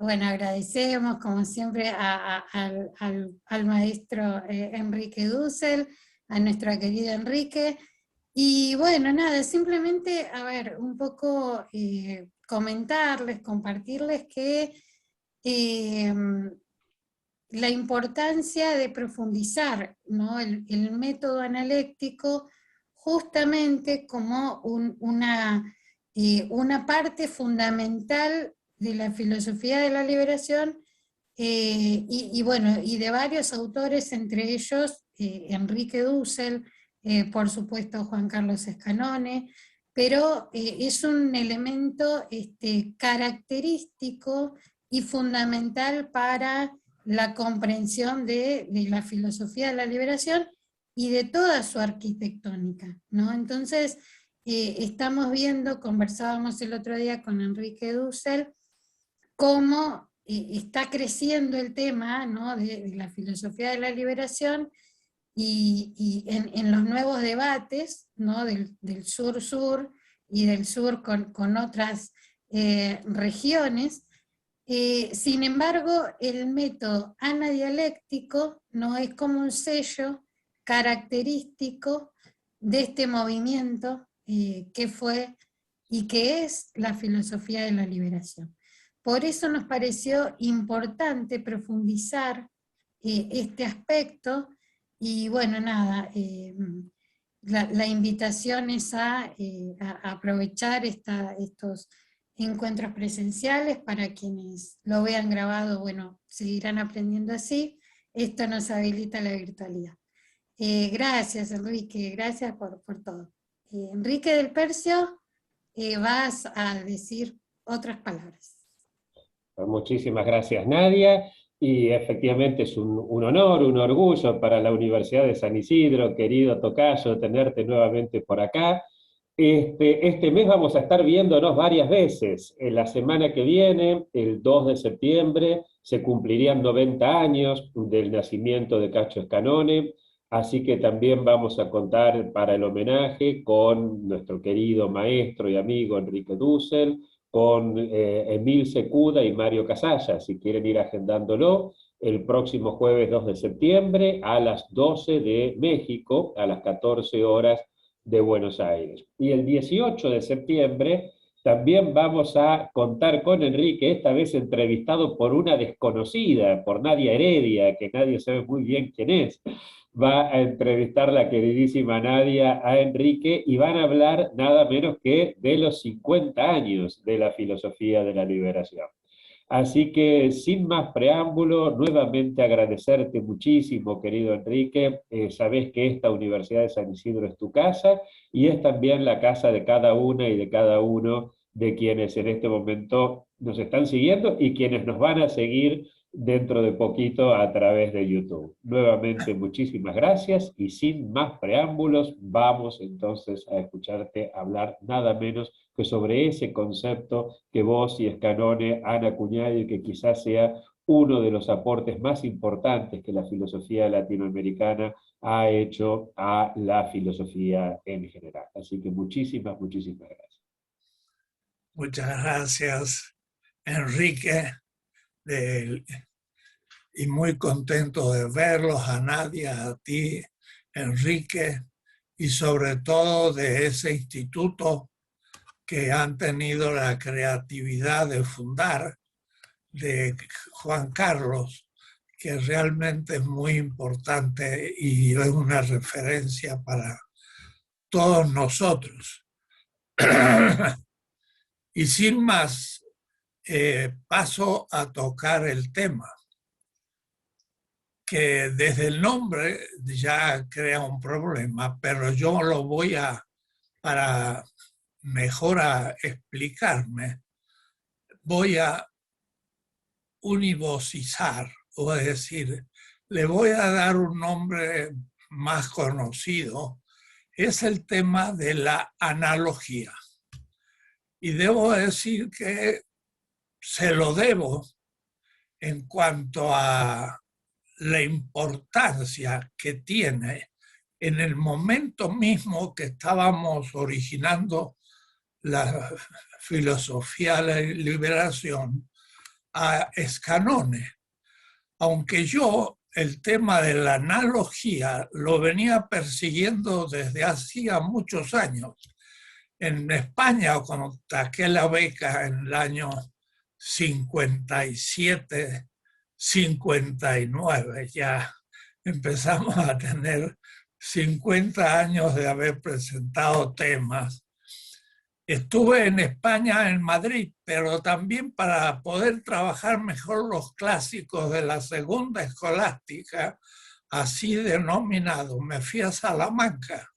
Bueno, agradecemos como siempre al maestro Enrique Dussel, a nuestro querido Enrique. Y bueno, nada, simplemente, a ver, un poco comentarles, compartirles que eh, la importancia de profundizar, ¿no? el método analéctico justamente como una parte fundamental de la filosofía de la liberación, y bueno, y de varios autores, entre ellos Enrique Dussel, por supuesto Juan Carlos Escanone, pero es un elemento característico y fundamental para la comprensión de la filosofía de la liberación y de toda su arquitectónica, ¿no? Entonces, estamos viendo, conversábamos el otro día con Enrique Dussel, cómo está creciendo el tema, ¿no? de la filosofía de la liberación y en los nuevos debates, ¿no? del sur-sur y del sur con otras regiones. Sin embargo, el método anadialéctico no es como un sello característico de este movimiento que fue y que es la filosofía de la liberación. Por eso nos pareció importante profundizar este aspecto y bueno, nada, la invitación es a aprovechar estos encuentros presenciales. Para quienes lo vean grabado, bueno, seguirán aprendiendo así. Esto nos habilita la virtualidad. Gracias, Enrique, gracias por todo. Enrique del Percio, vas a decir otras palabras. Muchísimas gracias, Nadia. Y efectivamente es un honor, un orgullo para la Universidad de San Isidro, querido tocayo, tenerte nuevamente por acá. Este mes vamos a estar viéndonos varias veces. En la semana que viene, el 2 de septiembre, se cumplirían 90 años del nacimiento de Cacho Escanone, así que también vamos a contar para el homenaje con nuestro querido maestro y amigo Enrique Dussel, con Emil Secuda y Mario Casalla, si quieren ir agendándolo, el próximo jueves 2 de septiembre a las 12 de México, a las 14 horas de Buenos Aires. Y el 18 de septiembre también vamos a contar con Enrique, esta vez entrevistado por una desconocida, por Nadia Heredia, que nadie sabe muy bien quién es. Va a entrevistar la queridísima Nadia a Enrique y van a hablar nada menos que de los 50 años de la filosofía de la liberación. Así que sin más preámbulo, nuevamente agradecerte muchísimo, querido Enrique. Sabés que esta Universidad de San Isidro es tu casa y es también la casa de cada una y de cada uno de quienes en este momento nos están siguiendo y quienes nos van a seguir dentro de poquito a través de YouTube. Nuevamente, muchísimas gracias y sin más preámbulos, vamos entonces a escucharte hablar nada menos que sobre ese concepto que vos y Escanone han acuñado y que quizás sea uno de los aportes más importantes que la filosofía latinoamericana ha hecho a la filosofía en general. Así que muchísimas, muchísimas gracias. Muchas gracias, Enrique, y muy contento de verlos, a Nadia, a ti, Enrique, y sobre todo de ese instituto que han tenido la creatividad de fundar, de Juan Carlos, que realmente es muy importante y es una referencia para todos nosotros. Y sin más, paso a tocar el tema, que desde el nombre ya crea un problema, pero yo lo voy para mejor explicarme, voy a univocizar, o es decir, le voy a dar un nombre más conocido, es el tema de la analogía. Y debo decir que se lo debo en cuanto a la importancia que tiene en el momento mismo que estábamos originando la filosofía de la liberación, a Scannone, aunque yo el tema de la analogía lo venía persiguiendo desde hacía muchos años. En España, cuando saqué la beca en el año 57, 59, ya empezamos a tener 50 años de haber presentado temas. Estuve en España, en Madrid, pero también para poder trabajar mejor los clásicos de la segunda escolástica, así denominado, me fui a Salamanca.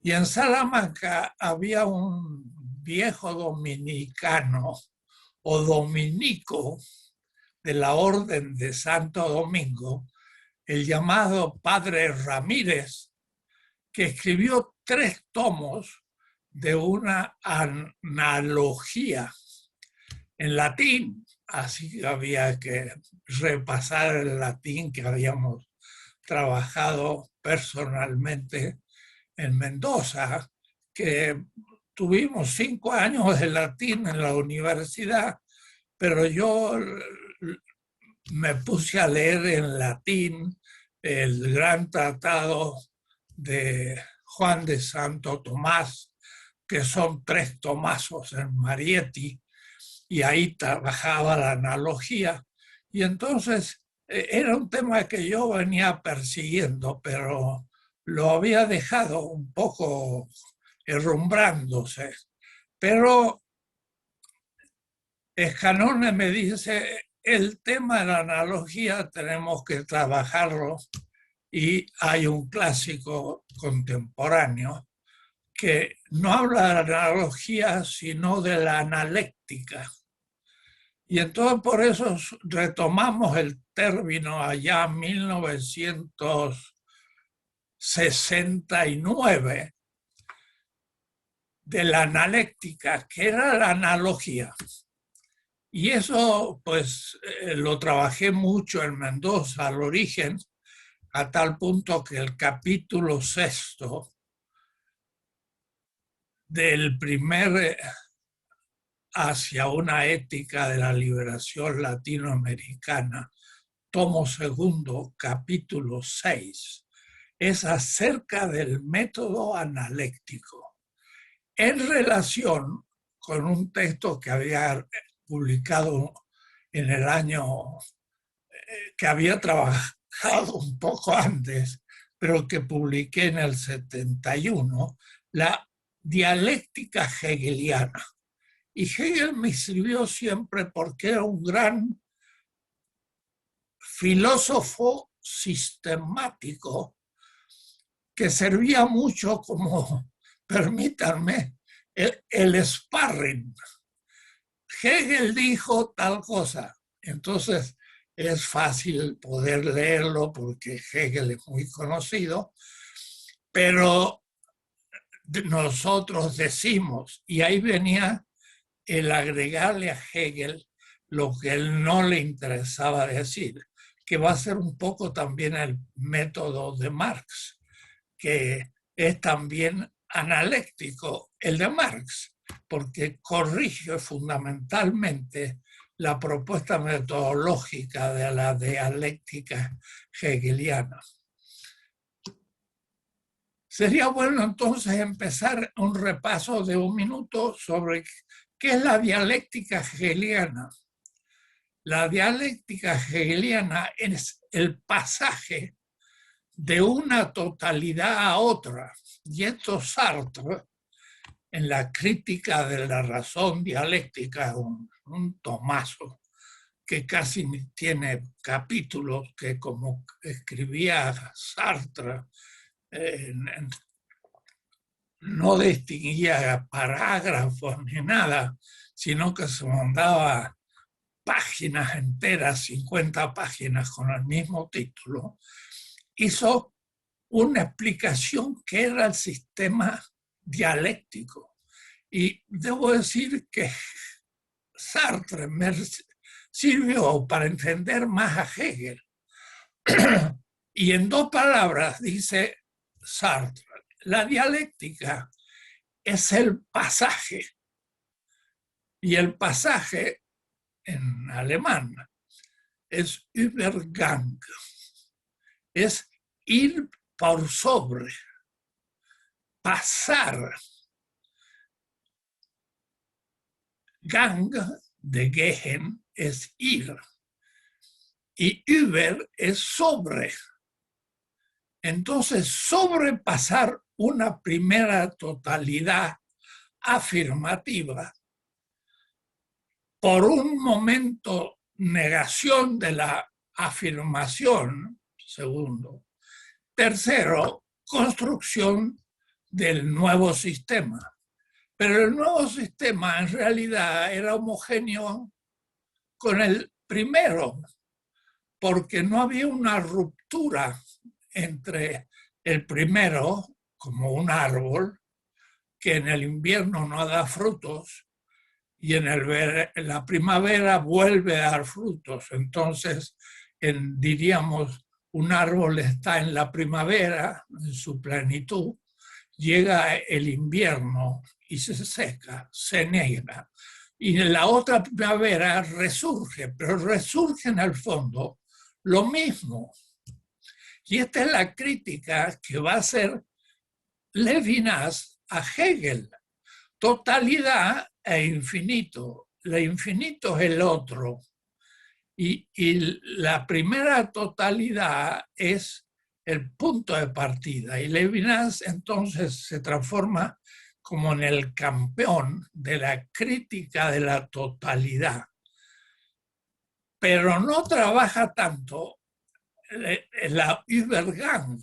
Y en Salamanca había un viejo dominicano o dominico de la Orden de Santo Domingo, el llamado Padre Ramírez, que escribió 3 tomos de una analogía en latín, así que había que repasar el latín que habíamos trabajado personalmente en Mendoza, que tuvimos 5 años de latín en la universidad, pero yo me puse a leer en latín el gran tratado de Juan de Santo Tomás, que son 3 tomazos en Marietti, y ahí trabajaba la analogía. Y entonces era un tema que yo venía persiguiendo, pero lo había dejado un poco herrumbrándose. Pero Scannone me dice, el tema de la analogía tenemos que trabajarlo, y hay un clásico contemporáneo que no habla de la analogía, sino de la analéctica. Y entonces por eso retomamos el término allá en 1969 de la analéctica, que era la analogía. Y eso pues lo trabajé mucho en Mendoza al origen, a tal punto que el capítulo 6 del primer hacia una ética de la liberación latinoamericana, tomo 2, capítulo 6, es acerca del método analéctico en relación con un texto que había publicado en el año, que había trabajado un poco antes, pero que publiqué en el 71, la dialéctica hegeliana. Y Hegel me sirvió siempre porque era un gran filósofo sistemático que servía mucho como, permítanme, el sparring. Hegel dijo tal cosa, entonces es fácil poder leerlo porque Hegel es muy conocido, pero nosotros decimos, y ahí venía el agregarle a Hegel lo que él no le interesaba decir, que va a ser un poco también el método de Marx, que es también analéctico, el de Marx, porque corrige fundamentalmente la propuesta metodológica de la dialéctica hegeliana. Sería bueno entonces empezar un repaso de 1 minuto sobre qué es la dialéctica hegeliana. La dialéctica hegeliana es el pasaje de una totalidad a otra. Y esto Sartre, en la crítica de la razón dialéctica, un tomazo que casi tiene capítulos, que como escribía Sartre, no distinguía parágrafos ni nada, sino que se mandaba páginas enteras, 50 páginas con el mismo título. Hizo una explicación que era el sistema dialéctico. Y debo decir que Sartre me sirvió para entender más a Hegel. Y en 2 palabras dice Sartre, la dialéctica es el pasaje. Y el pasaje en alemán, es Übergang, es ir por sobre, pasar. Gang de gehen es ir y über es sobre. Entonces, sobrepasar una primera totalidad afirmativa por un momento negación de la afirmación, segundo. Tercero, construcción del nuevo sistema. Pero el nuevo sistema en realidad era homogéneo con el primero, porque no había una ruptura entre el primero, como un árbol, que en el invierno no da frutos, y en la primavera vuelve a dar frutos. Entonces, diríamos, un árbol está en la primavera, en su plenitud, llega el invierno y se seca, se niega. Y en la otra primavera resurge, pero resurge en el fondo lo mismo. Y esta es la crítica que va a hacer Levinas a Hegel. Totalidad e infinito. El infinito es el otro. Y la primera totalidad es el punto de partida. Y Levinas entonces se transforma como en el campeón de la crítica de la totalidad. Pero no trabaja tanto la Übergang,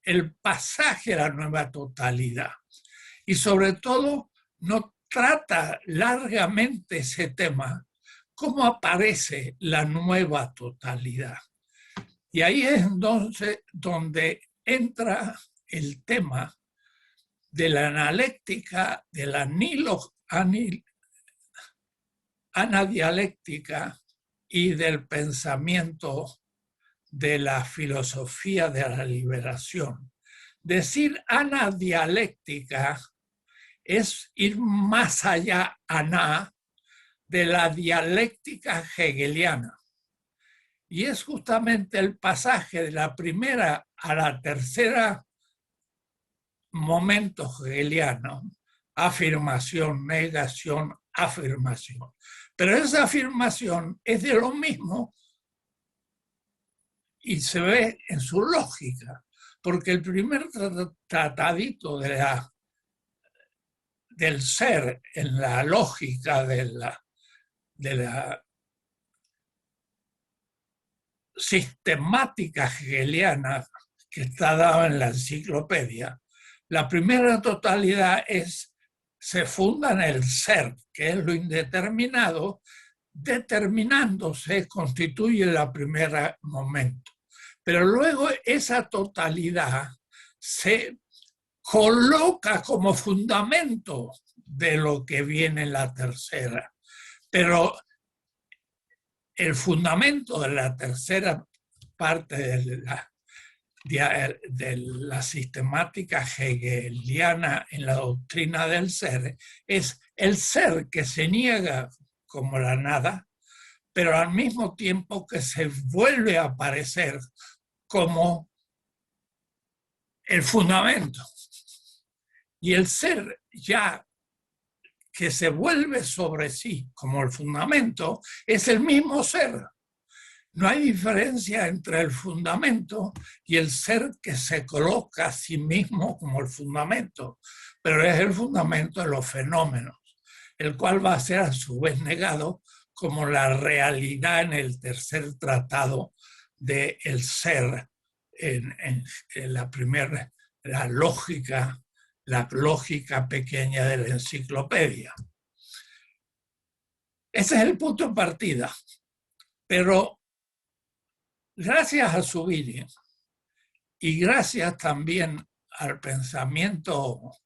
el pasaje a la nueva totalidad. Y sobre todo no trata largamente ese tema, cómo aparece la nueva totalidad. Y ahí es entonces donde entra el tema de la anadialéctica, de la anadialéctica y del pensamiento de la filosofía de la liberación. Decir anadialéctica es ir más allá, de la dialéctica hegeliana. Y es justamente el pasaje de la primera a la tercera momento hegeliano, afirmación, negación, afirmación. Pero esa afirmación es de lo mismo y se ve en su lógica, porque el primer tratadito del ser en la lógica de la sistemática hegeliana que está dada en la enciclopedia, la primera totalidad se funda en el ser, que es lo indeterminado, determinándose constituye el primer momento. Pero luego esa totalidad se coloca como fundamento de lo que viene en la tercera. Pero el fundamento de la tercera parte de la sistemática hegeliana en la doctrina del ser es el ser que se niega como la nada, pero al mismo tiempo que se vuelve a aparecer como el fundamento. Y el ser ya que se vuelve sobre sí como el fundamento es el mismo ser. No hay diferencia entre el fundamento y el ser que se coloca a sí mismo como el fundamento, pero es el fundamento de los fenómenos, el cual va a ser a su vez negado como la realidad en el tercer tratado del ser, en la lógica pequeña de la enciclopedia. Ese es el punto de partida. Pero gracias a Zubiri y gracias también al pensamiento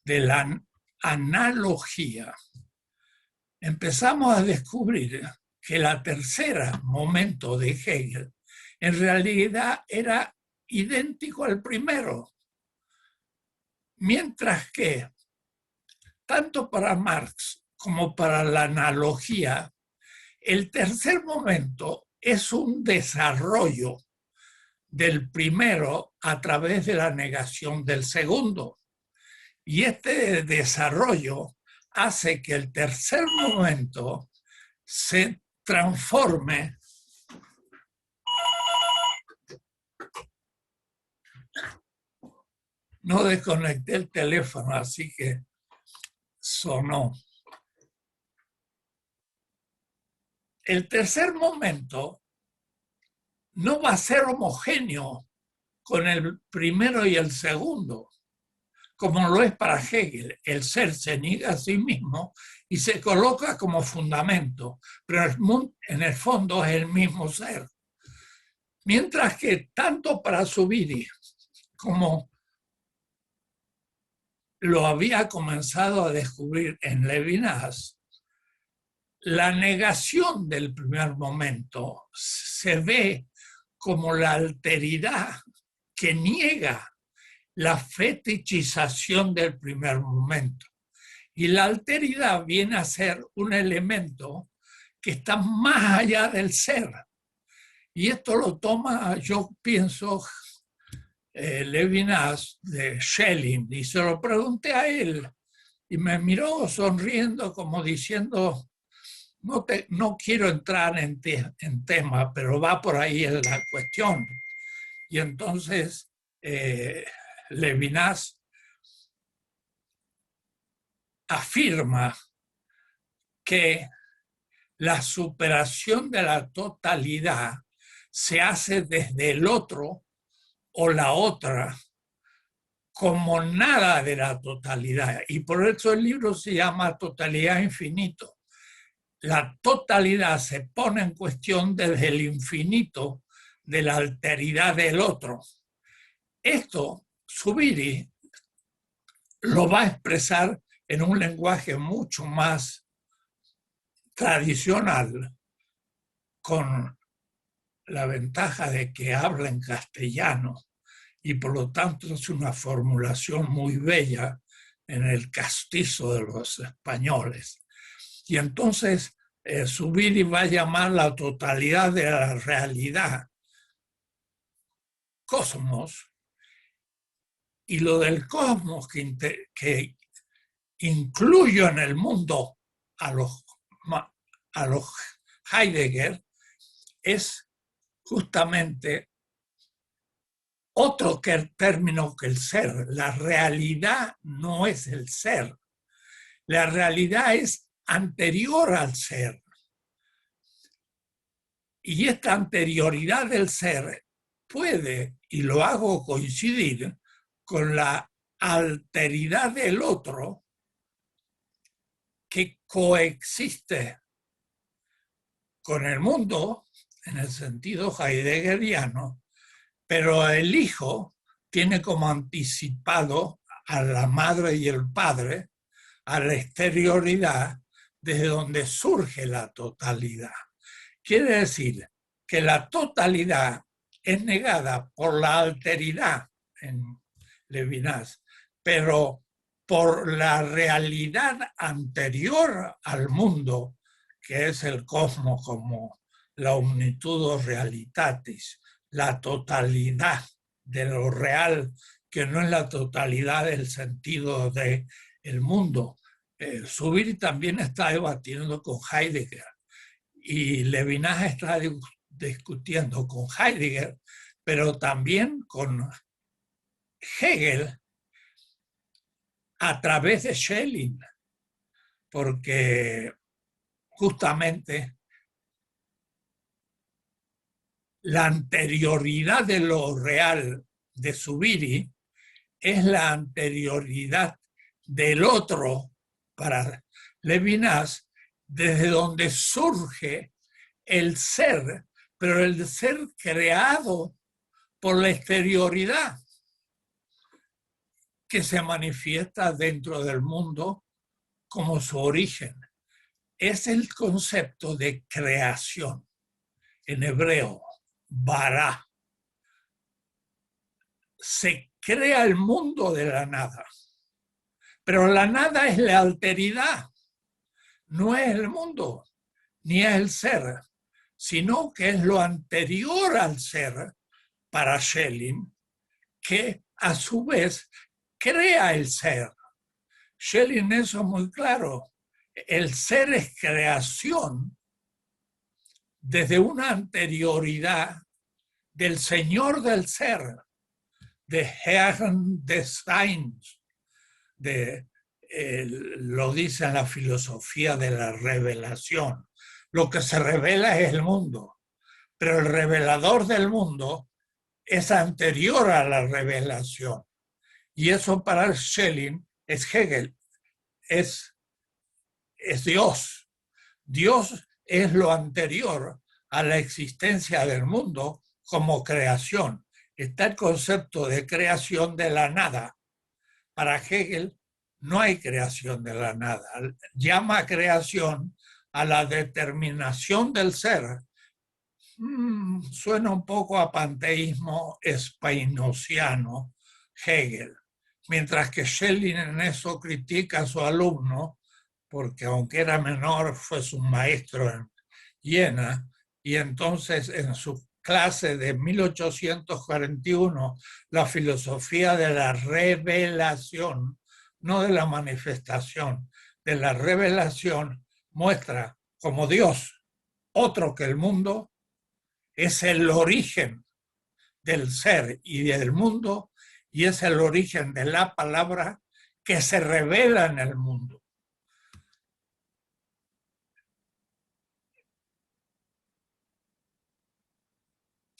de la analogía, empezamos a descubrir que la tercera momento de Hegel en realidad era idéntico al primero. Mientras que, tanto para Marx como para la analogía, El tercer momento es un desarrollo del primero a través de la negación del segundo. Y este desarrollo hace que el tercer momento se transforme no desconecté el teléfono, así que sonó. El tercer momento no va a ser homogéneo con el primero y el segundo, como lo es para Hegel. El ser se niega a sí mismo y se coloca como fundamento, pero en el fondo es el mismo ser. Mientras que tanto para Zubiri como lo había comenzado a descubrir en Levinas, la negación del primer momento se ve como la alteridad que niega la fetichización del primer momento. Y la alteridad viene a ser un elemento que está más allá del ser. Y esto lo toma, yo pienso, Levinas de Schelling, y se lo pregunté a él, y me miró sonriendo como diciendo, no quiero entrar en tema, pero va por ahí en la cuestión. Y entonces Levinas afirma que la superación de la totalidad se hace desde el otro o la otra como nada de la totalidad. Y por eso el libro se llama Totalidad Infinito. La totalidad se pone en cuestión desde el infinito de la alteridad del otro. Esto, Zubiri lo va a expresar en un lenguaje mucho más tradicional, con la ventaja de que habla en castellano y por lo tanto es una formulación muy bella en el castizo de los españoles. Y entonces Zubiri va a llamar la totalidad de la realidad cosmos, y lo del cosmos que incluyo en el mundo a los Heidegger es justamente otro término que el ser. La realidad no es el ser. La realidad es anterior al ser. Y esta anterioridad del ser puede, y lo hago coincidir, con la alteridad del otro que coexiste con el mundo en el sentido heideggeriano, pero el hijo tiene como anticipado a la madre y el padre a la exterioridad desde donde surge la totalidad. Quiere decir que la totalidad es negada por la alteridad en Levinas, pero por la realidad anterior al mundo, que es el cosmos como la omnitudo realitatis, la totalidad de lo real, que no es la totalidad del sentido del mundo. Zubiri también está debatiendo con Heidegger y Levinas está discutiendo con Heidegger, pero también con Hegel a través de Schelling, porque justamente la anterioridad de lo real de Zubiri es la anterioridad del otro para Levinas, desde donde surge el ser, pero el ser creado por la exterioridad que se manifiesta dentro del mundo como su origen. Es el concepto de creación, en hebreo, bara. Se crea el mundo de la nada, pero la nada es la alteridad, no es el mundo. ni es el ser, sino que es lo anterior al ser para Schelling, que a su vez crea el ser. Schelling eso es muy claro. El ser es creación desde una anterioridad del Señor del ser, de Herrn des Seins, lo dice en la filosofía de la revelación. Lo que se revela es el mundo, pero el revelador del mundo es anterior a la revelación. Y eso para Schelling es Hegel, es Dios. Dios es lo anterior a la existencia del mundo como creación. Está el concepto de creación de la nada. Para Hegel no hay creación de la nada. Llama creación a la determinación del ser. Suena un poco a panteísmo spinociano, Hegel. Mientras que Schelling en eso critica a su alumno, porque aunque era menor fue su maestro en Jena, y entonces en su clase de 1841, la filosofía de la revelación, no de la manifestación, de la revelación, muestra como Dios, otro que el mundo, es el origen del ser y del mundo, y es el origen de la palabra que se revela en el mundo.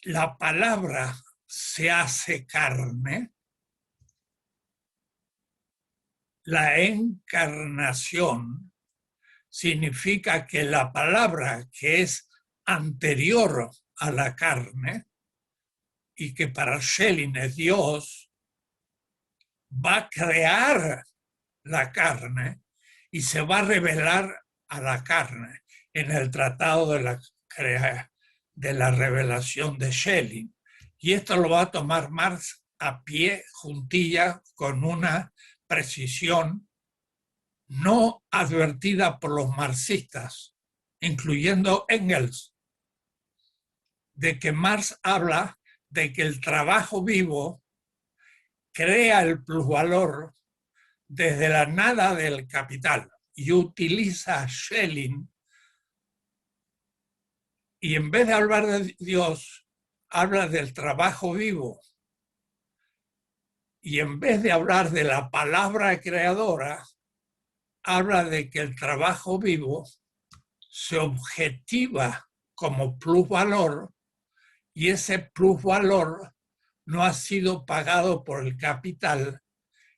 La palabra se hace carne, la encarnación significa que la palabra que es anterior a la carne y que para Schelling es Dios, va a crear la carne y se va a revelar a la carne en el Tratado de la Revelación de Schelling. Y esto lo va a tomar Marx a pie juntilla con una precisión no advertida por los marxistas, incluyendo Engels, de que Marx habla de que el trabajo vivo crea el plusvalor desde la nada del capital y utiliza a Schelling, y en vez de hablar de Dios, habla del trabajo vivo, y en vez de hablar de la palabra creadora, habla de que el trabajo vivo se objetiva como plusvalor, y ese plusvalor no ha sido pagado por el capital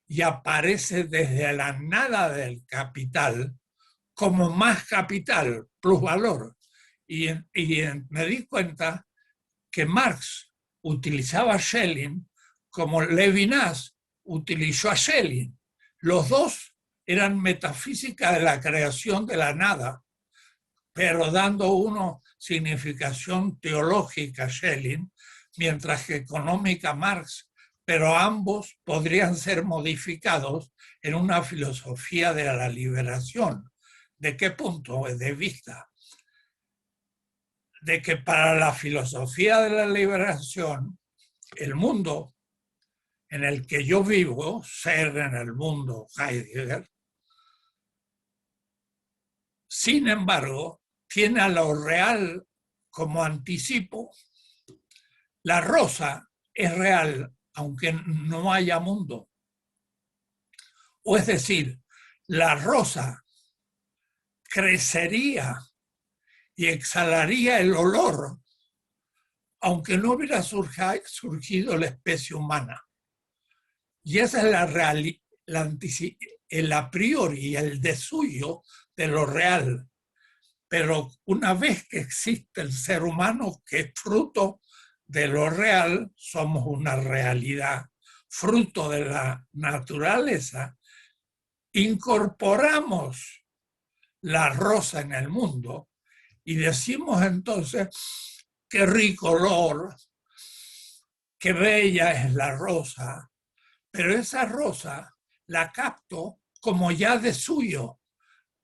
y aparece desde la nada del capital como más capital, plusvalor. Y me di cuenta que Marx utilizaba a Schelling como Levinas utilizó a Schelling. Los dos eran metafísica de la creación de la nada, pero dando uno significación teológica Schelling, mientras que económica Marx, pero ambos podrían ser modificados en una filosofía de la liberación. ¿De qué punto de vista? De que para la filosofía de la liberación, el mundo en el que yo vivo, ser en el mundo, Heidegger, sin embargo, tiene a lo real como anticipo. La rosa es real, aunque no haya mundo. O es decir, la rosa crecería y exhalaría el olor, aunque no hubiera surgido la especie humana. Y esa es el a priori y el de suyo de lo real. Pero una vez que existe el ser humano, que es fruto de lo real, somos una realidad, fruto de la naturaleza, incorporamos la rosa en el mundo y decimos entonces, qué rico olor, qué bella es la rosa, pero esa rosa la capto como ya de suyo,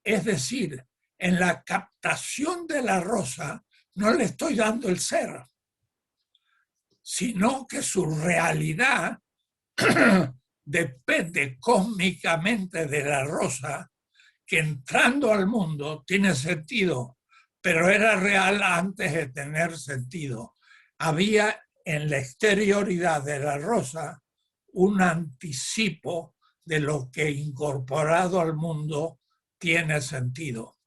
es decir, en la captación de la rosa no le estoy dando el ser, sino que su realidad depende cósmicamente de la rosa, que entrando al mundo tiene sentido, pero era real antes de tener sentido. Había en la exterioridad de la rosa un anticipo de lo que incorporado al mundo tiene sentido.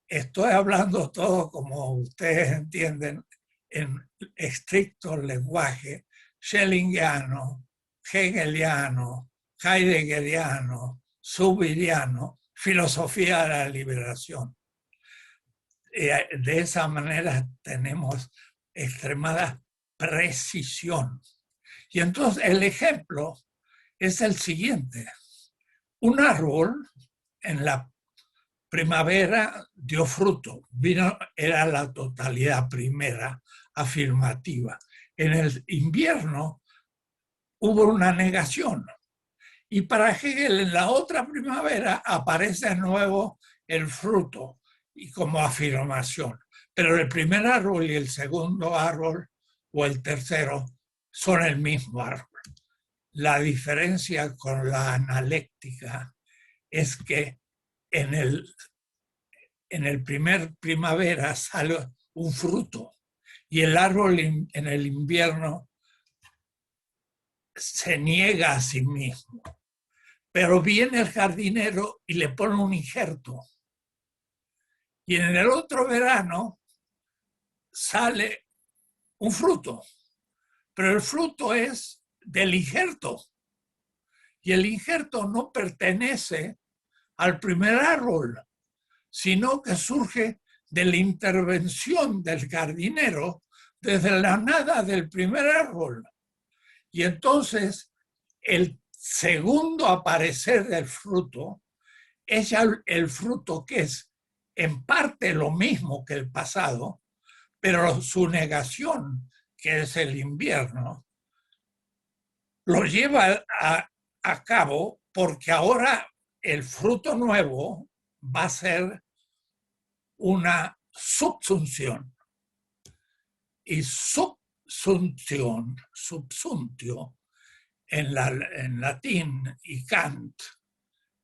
Estoy hablando todo, como ustedes entienden, en estricto lenguaje schellingiano, hegeliano, heideggeriano, subiriano, filosofía de la liberación. De esa manera tenemos extremada precisión. Y entonces el ejemplo es el siguiente. Un árbol en la primavera dio fruto, era la totalidad primera afirmativa. En el invierno hubo una negación. Y para Hegel, en la otra primavera aparece de nuevo el fruto y como afirmación. Pero el primer árbol y el segundo árbol o el tercero son el mismo árbol. La diferencia con la analéctica es que en el primer primavera sale un fruto y el árbol en el invierno se niega a sí mismo. Pero viene el jardinero y le pone un injerto. Y en el otro verano sale un fruto. Pero el fruto es del injerto. Y el injerto no pertenece al primer árbol, sino que surge de la intervención del jardinero desde la nada del primer árbol. Y entonces el segundo aparecer del fruto es el fruto que es en parte lo mismo que el pasado, pero su negación, que es el invierno, lo lleva a cabo porque ahora el fruto nuevo va a ser una subsunción. Y subsuntio, en latín y Kant,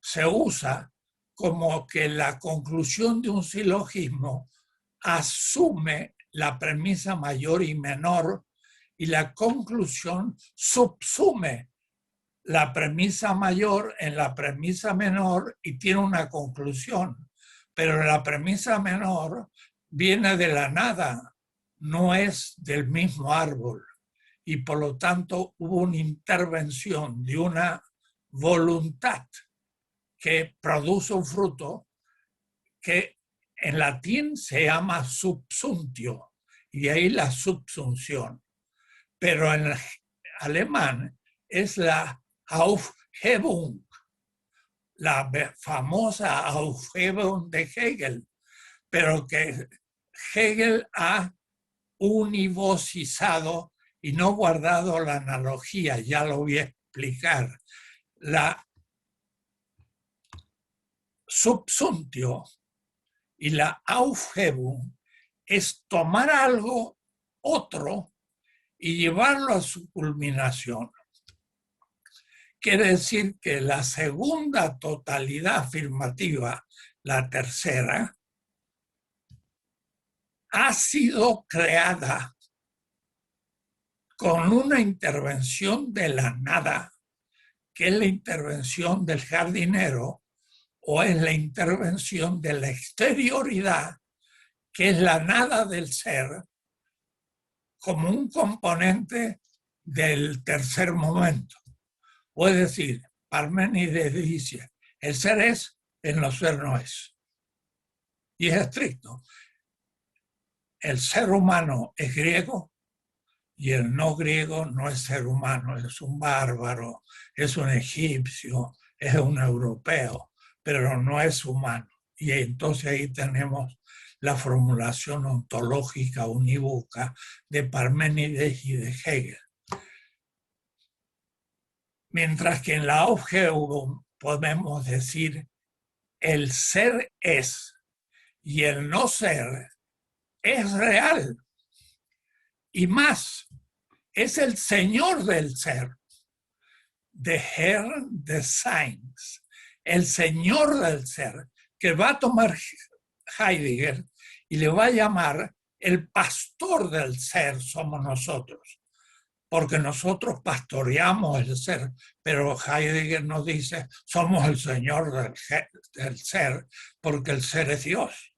se usa como que la conclusión de un silogismo asume la premisa mayor y menor y la conclusión subsume la premisa mayor en la premisa menor y tiene una conclusión. Pero la premisa menor viene de la nada, no es del mismo árbol. Y por lo tanto hubo una intervención de una voluntad que produce un fruto que en latín se llama subsuntio, y de ahí la subsunción. Pero en alemán es la Aufhebung, la famosa Aufhebung de Hegel, pero que Hegel ha univocizado y no guardado la analogía, ya lo voy a explicar. La subsuntio y la Aufhebung es tomar algo otro y llevarlo a su culminación. Quiere decir que la segunda totalidad afirmativa, la tercera, ha sido creada con una intervención de la nada, que es la intervención del jardinero, o es la intervención de la exterioridad, que es la nada del ser, como un componente del tercer momento. O es decir, Parménides dice, el ser es, el no ser no es. Y es estricto. El ser humano es griego y el no griego no es ser humano, es un bárbaro, es un egipcio, es un europeo, pero no es humano. Y entonces ahí tenemos la formulación ontológica unívoca de Parménides y de Hegel. Mientras que en la Aufhebung podemos decir el ser es y el no ser es real. Y más, es el Señor del ser. Der Herr des Seins, el Señor del ser, que va a tomar Heidegger y le va a llamar el pastor del ser, somos nosotros, porque nosotros pastoreamos el ser, pero Heidegger nos dice, somos el Señor del ser, porque el ser es Dios.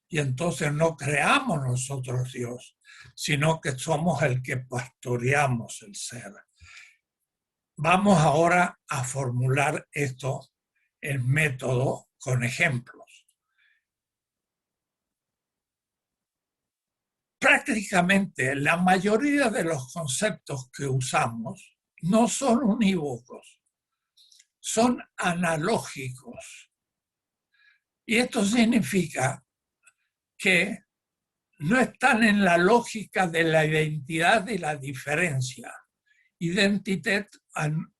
Y entonces no creamos nosotros Dios, sino que somos el que pastoreamos el ser. Vamos ahora a formular esto en método con ejemplos. Prácticamente la mayoría de los conceptos que usamos no son unívocos, son analógicos. Y esto significa que no están en la lógica de la identidad y la diferencia. Identität und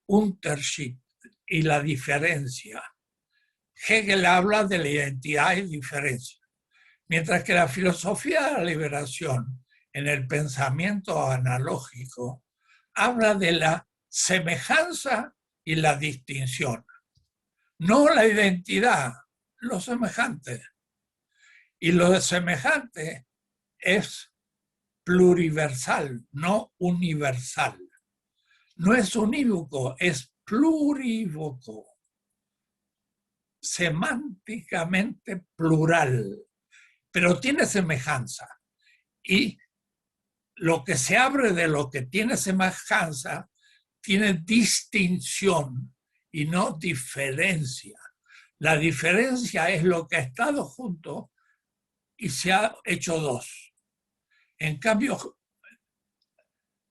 Unterschied y la diferencia. Hegel habla de la identidad y diferencia, mientras que la filosofía de la liberación en el pensamiento analógico habla de la semejanza y la distinción. No la identidad, lo semejante. Y lo de semejante es pluriversal, no universal. No es unívoco, es plurívoco. Semánticamente plural, pero tiene semejanza. Y lo que se abre de lo que tiene semejanza tiene distinción y no diferencia. La diferencia es lo que ha estado junto y se ha hecho dos. En cambio,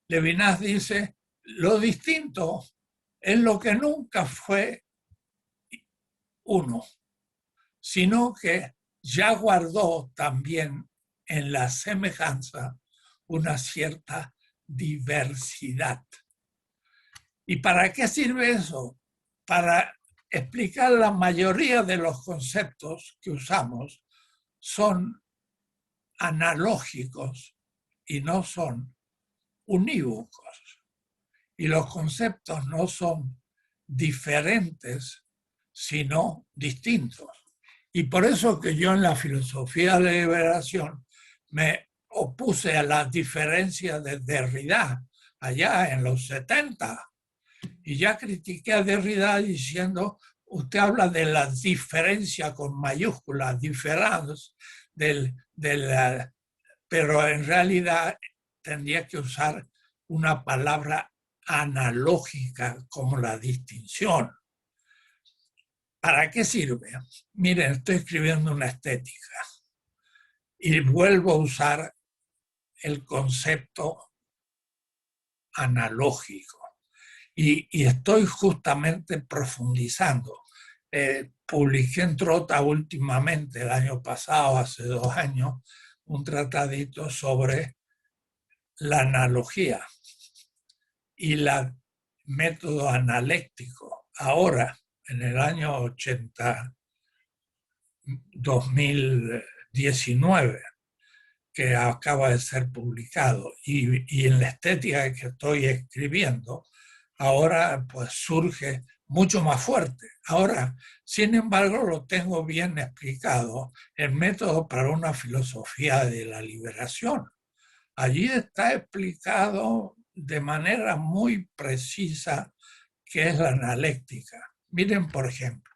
Levinas dice, lo distinto es lo que nunca fue uno, sino que ya guardó también en la semejanza una cierta diversidad. ¿Y para qué sirve eso? Para explicar la mayoría de los conceptos que usamos son analógicos y no son unívocos. Y los conceptos no son diferentes, sino distintos. Y por eso que yo en la filosofía de la liberación me opuse a la diferencia de Derrida allá en los 70. Y ya critiqué a Derrida diciendo, usted habla de la diferencia con mayúsculas, difference, pero en realidad tendría que usar una palabra analógica como la distinción. ¿Para qué sirve? Miren, estoy escribiendo una estética y vuelvo a usar el concepto analógico y estoy justamente profundizando. Publiqué en Trota últimamente, el año pasado, hace 2 años, un tratadito sobre la analogía y el método analéctico. Ahora, en el año 2019, que acaba de ser publicado, y en la estética que estoy escribiendo, ahora pues surge mucho más fuerte. Ahora, sin embargo, lo tengo bien explicado, el método para una filosofía de la liberación. Allí está explicado de manera muy precisa qué es la analéctica. Miren, por ejemplo,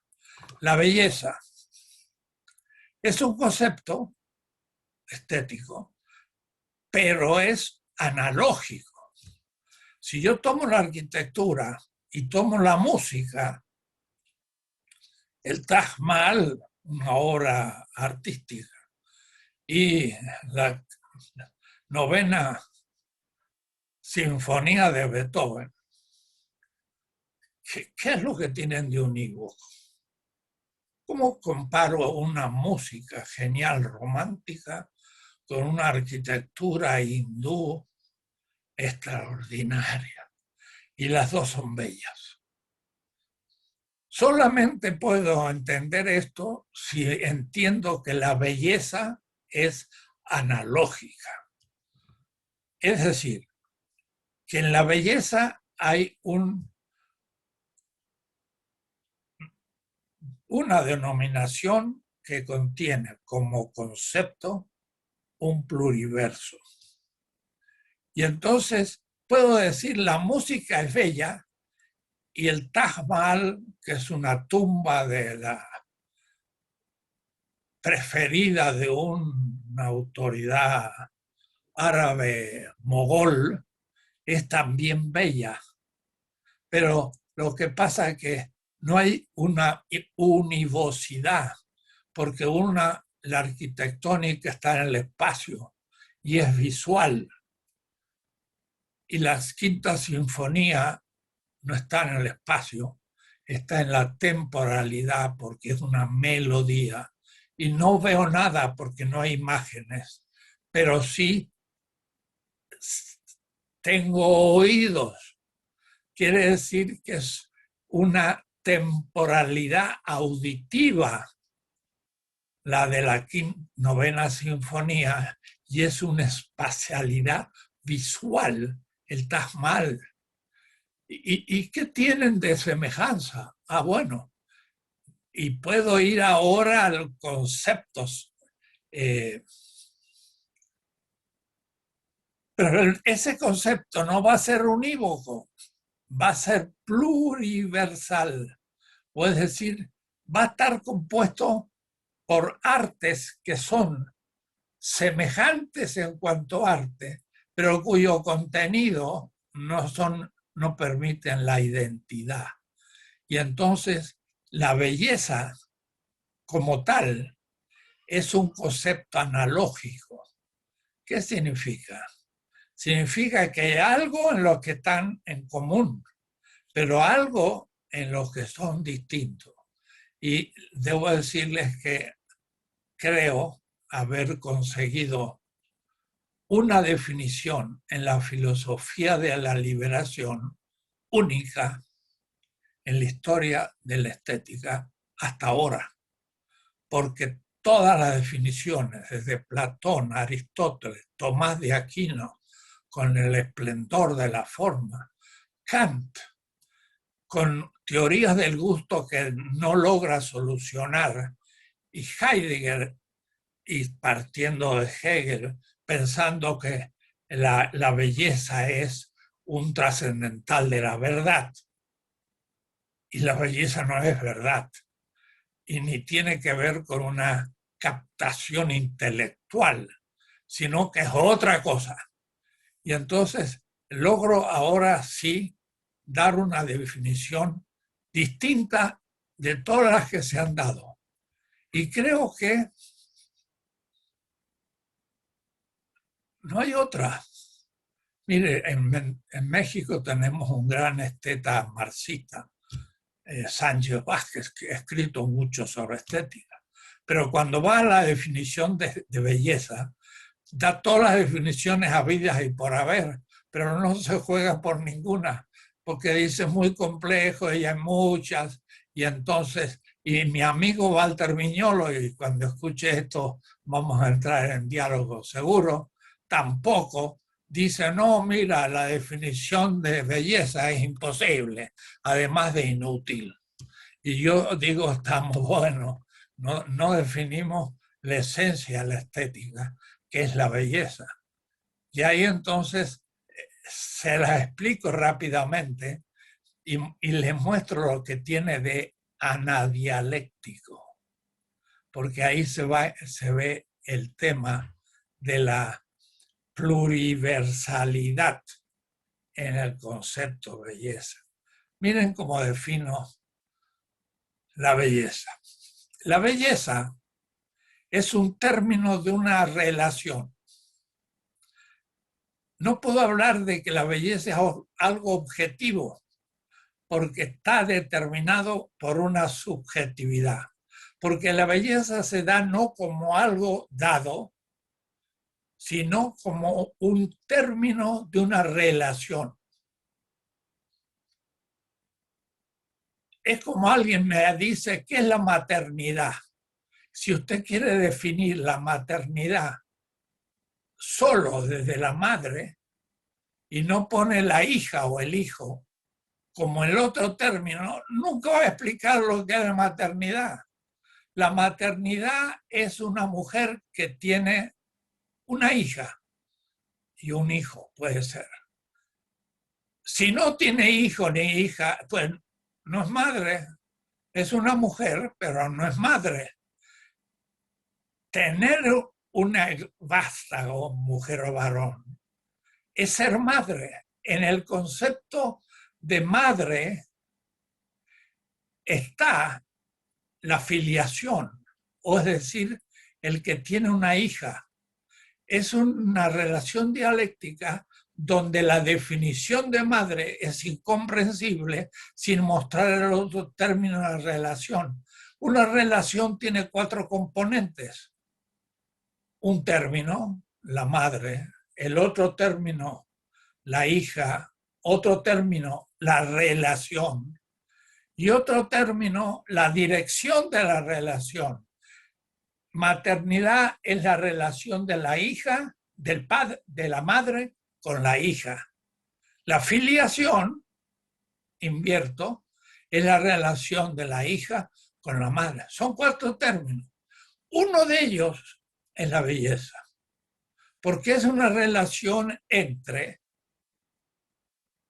la belleza es un concepto estético, pero es analógico. Si yo tomo la arquitectura y tomo la música, el Taj Mahal, una obra artística, y la 9ª Sinfonía de Beethoven, ¿qué es lo que tienen de unívoco? ¿Cómo comparo una música genial romántica con una arquitectura hindú extraordinaria? Y las dos son bellas. Solamente puedo entender esto si entiendo que la belleza es analógica. Es decir, que en la belleza hay una denominación que contiene como concepto un pluriverso. Y entonces puedo decir la música es bella y el Taj Mahal, que es una tumba de la preferida de una autoridad árabe mogol, es también bella. Pero lo que pasa es que no hay una univocidad, porque la arquitectónica está en el espacio y es visual. Y la quinta sinfonía no está en el espacio, está en la temporalidad porque es una melodía. Y no veo nada porque no hay imágenes, pero sí tengo oídos. Quiere decir que es una temporalidad auditiva la de la novena sinfonía y es una espacialidad visual, el Taj Mahal. ¿Y qué tienen de semejanza? Ah, bueno, y puedo ir ahora a los conceptos. Pero ese concepto no va a ser unívoco, va a ser pluriversal, o es decir, va a estar compuesto por artes que son semejantes en cuanto a arte, pero cuyo contenido no permiten la identidad. Y entonces la belleza como tal es un concepto analógico. ¿Qué significa? Significa que hay algo en lo que están en común, pero algo en lo que son distintos. Y debo decirles que creo haber conseguido una definición en la filosofía de la liberación única en la historia de la estética hasta ahora, porque todas las definiciones, desde Platón, Aristóteles, Tomás de Aquino, con el esplendor de la forma, Kant, con teorías del gusto que no logra solucionar, y Heidegger, y partiendo de Hegel, pensando que la belleza es un trascendental de la verdad. Y la belleza no es verdad, y ni tiene que ver con una captación intelectual, sino que es otra cosa. Y entonces logro ahora sí dar una definición distinta de todas las que se han dado. Y creo que no hay otra. Mire, en México tenemos un gran esteta marxista, Sánchez Vázquez, que ha escrito mucho sobre estética. Pero cuando va a la definición de belleza, da todas las definiciones habidas y por haber, pero no se juega por ninguna, porque dice muy complejo y hay muchas, y entonces, y mi amigo Walter Miñolo, y cuando escuche esto vamos a entrar en diálogo seguro, tampoco dice, no, mira, la definición de belleza es imposible, además de inútil. Y yo digo, estamos buenos, no definimos la esencia de la estética, que es la belleza. Y ahí entonces se las explico rápidamente y les muestro lo que tiene de anadialéctico, porque ahí se ve el tema de la pluriversalidad en el concepto belleza. Miren cómo defino la belleza. La belleza es un término de una relación. No puedo hablar de que la belleza es algo objetivo, porque está determinado por una subjetividad. Porque la belleza se da no como algo dado, sino como un término de una relación. es como alguien me dice, ¿qué es la maternidad? Si usted quiere definir la maternidad solo desde la madre y no pone la hija o el hijo como el otro término, nunca va a explicar lo que es la maternidad. La maternidad es una mujer que tiene una hija y un hijo, puede ser. Si no tiene hijo ni hija, pues no es madre. Es una mujer, pero no es madre. Tener una vástago, mujer o varón, es ser madre. En el concepto de madre está la filiación, o es decir, el que tiene una hija. Es una relación dialéctica donde la definición de madre es incomprensible sin mostrar el otro término de la relación. Una relación tiene 4 componentes. Un término, la madre, el otro término, la hija, otro término, la relación, y otro término, la dirección de la relación. Maternidad es la relación de la hija, del padre, de la madre con la hija. La filiación, invierto, es la relación de la hija con la madre. Son 4 términos. Uno de ellos es la belleza, porque es una relación entre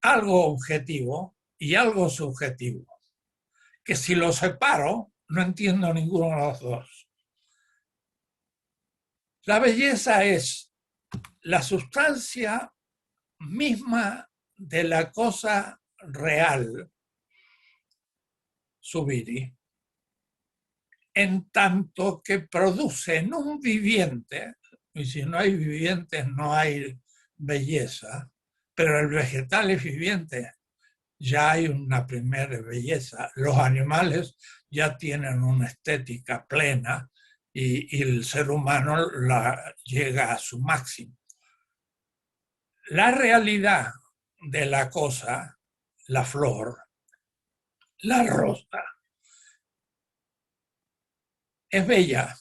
algo objetivo y algo subjetivo, que si lo separo, no entiendo ninguno de los dos. La belleza es la sustancia misma de la cosa real, subiri, en tanto que produce en un viviente, y si no hay vivientes no hay belleza, pero el vegetal es viviente, ya hay una primera belleza. Los animales ya tienen una estética plena y el ser humano la llega a su máximo. La realidad de la cosa, la flor, la rosa, es bella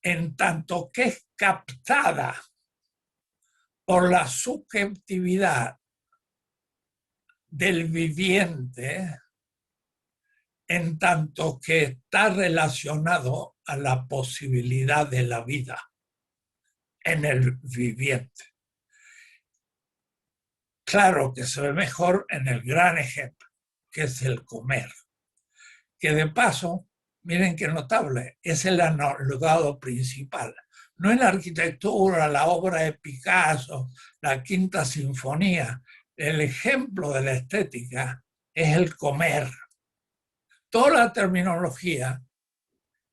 en tanto que es captada por la subjetividad del viviente, en tanto que está relacionado a la posibilidad de la vida en el viviente. Claro que se ve mejor en el gran ejemplo, que es el comer, que de paso, miren qué notable, es el analogado principal. No es la arquitectura, la obra de Picasso, la Quinta Sinfonía. El ejemplo de la estética es el comer. Toda la terminología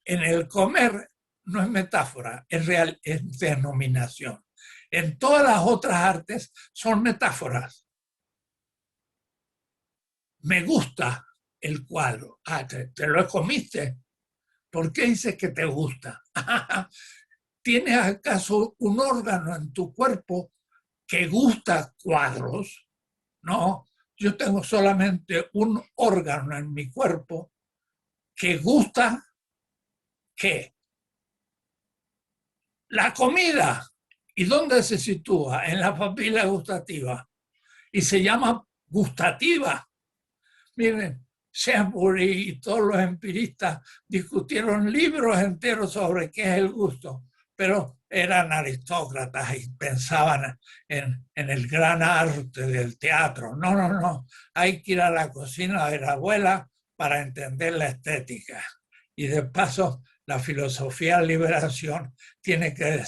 en el comer no es metáfora, es real, es denominación. En todas las otras artes son metáforas. Me gusta el cuadro. Ah, ¿te lo comiste? ¿Por qué dices que te gusta? ¿Tienes acaso un órgano en tu cuerpo que gusta cuadros? No, yo tengo solamente un órgano en mi cuerpo que gusta ¿qué? La comida. ¿Y dónde se sitúa? En la papila gustativa. Y se llama gustativa. Miren, Shambury y todos los empiristas discutieron libros enteros sobre qué es el gusto, pero eran aristócratas y pensaban en el gran arte del teatro. No, no, no. Hay que ir a la cocina de la abuela para entender la estética. Y de paso, la filosofía de liberación tiene que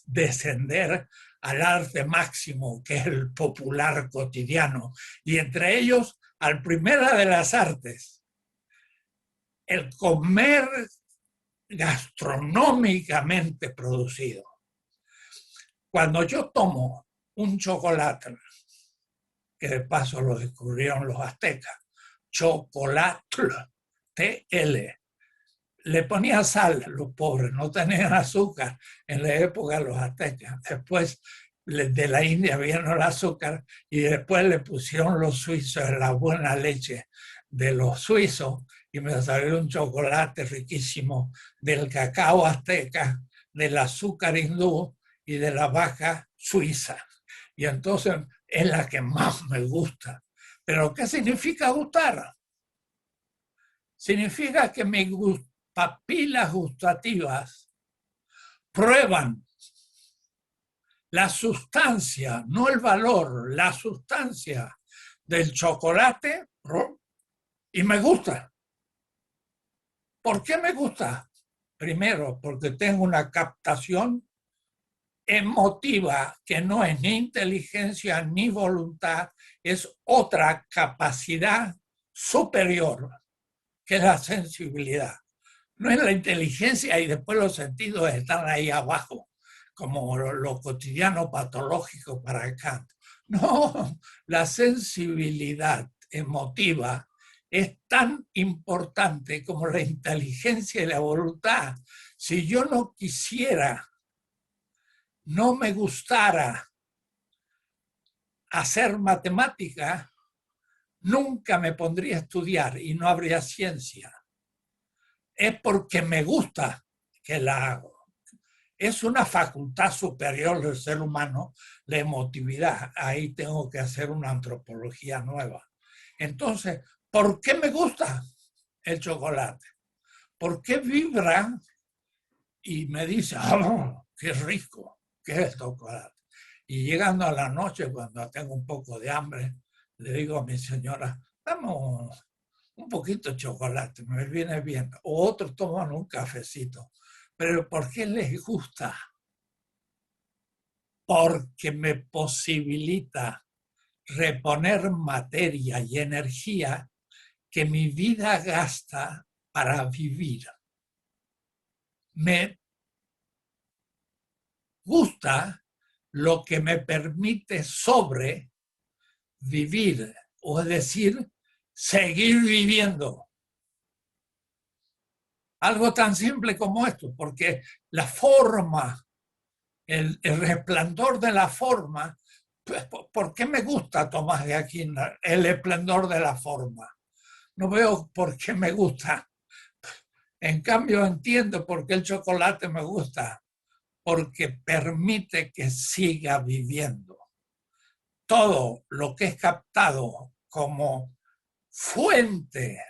descender al arte máximo, que es el popular cotidiano, y entre ellos al primera de las artes, el comer gastronómicamente producido. Cuando yo tomo un chocolate, que de paso lo descubrieron los aztecas, chocolate, TL, le ponía sal, los pobres no tenían azúcar en la época de los aztecas. Después de la India vino el azúcar y después le pusieron los suizos la buena leche de los suizos y me salió un chocolate riquísimo del cacao azteca, del azúcar hindú y de la vaca suiza. Y entonces es la que más me gusta. ¿Pero qué significa gustar? Significa que mis papilas gustativas prueban la sustancia, no el valor, la sustancia del chocolate y me gusta. ¿Por qué me gusta? Primero, porque tengo una captación emotiva que no es ni inteligencia ni voluntad, es otra capacidad superior que es la sensibilidad. No es la inteligencia y después los sentidos están ahí abajo, como lo cotidiano patológico para Kant. No, la sensibilidad emotiva es tan importante como la inteligencia y la voluntad. Si yo no quisiera, no me gustara hacer matemática, nunca me pondría a estudiar y no habría ciencia. Es porque me gusta que la hago. Es una facultad superior del ser humano, la emotividad. Ahí tengo que hacer una antropología nueva. Entonces, ¿por qué me gusta el chocolate? ¿Por qué vibra y me dice, oh, qué rico, qué es el chocolate? Y llegando a la noche, cuando tengo un poco de hambre, le digo a mi señora, dame un poquito de chocolate, me viene bien. O otros toman un cafecito. ¿Pero por qué les gusta? Porque me posibilita reponer materia y energía que mi vida gasta para vivir. Me gusta lo que me permite sobrevivir, o es decir, seguir viviendo. Algo tan simple como esto, porque la forma, el resplandor de la forma, pues, ¿por qué me gusta Tomás de Aquino? El esplendor de la forma. No veo por qué me gusta. En cambio entiendo por qué el chocolate me gusta, porque permite que siga viviendo. Todo lo que es captado como fuente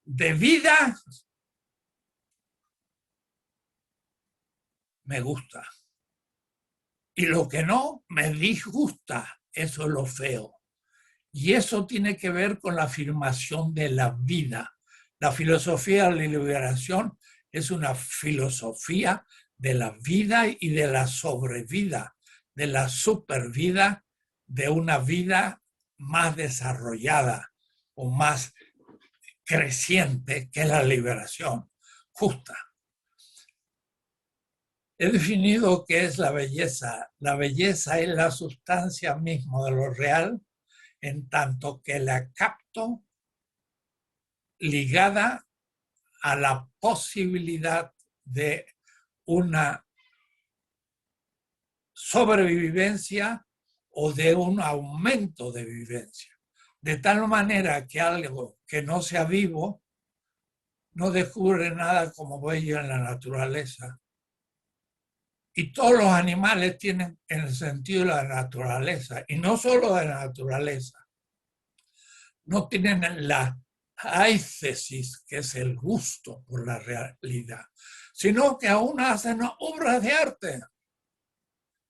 de vida me gusta. Y lo que no, me disgusta. Eso es lo feo. Y eso tiene que ver con la afirmación de la vida. La filosofía de la liberación es una filosofía de la vida y de la sobrevida, de la supervida, de una vida más desarrollada o más creciente, que es la liberación justa. He definido qué es la belleza. La belleza es la sustancia misma de lo real, en tanto que la capto ligada a la posibilidad de una sobrevivencia o de un aumento de vivencia. De tal manera que algo que no sea vivo no descubre nada como bello en la naturaleza. Y todos los animales tienen en el sentido de la naturaleza, y no solo de la naturaleza. No tienen la aithesis, que es el gusto por la realidad, sino que aún hacen obras de arte.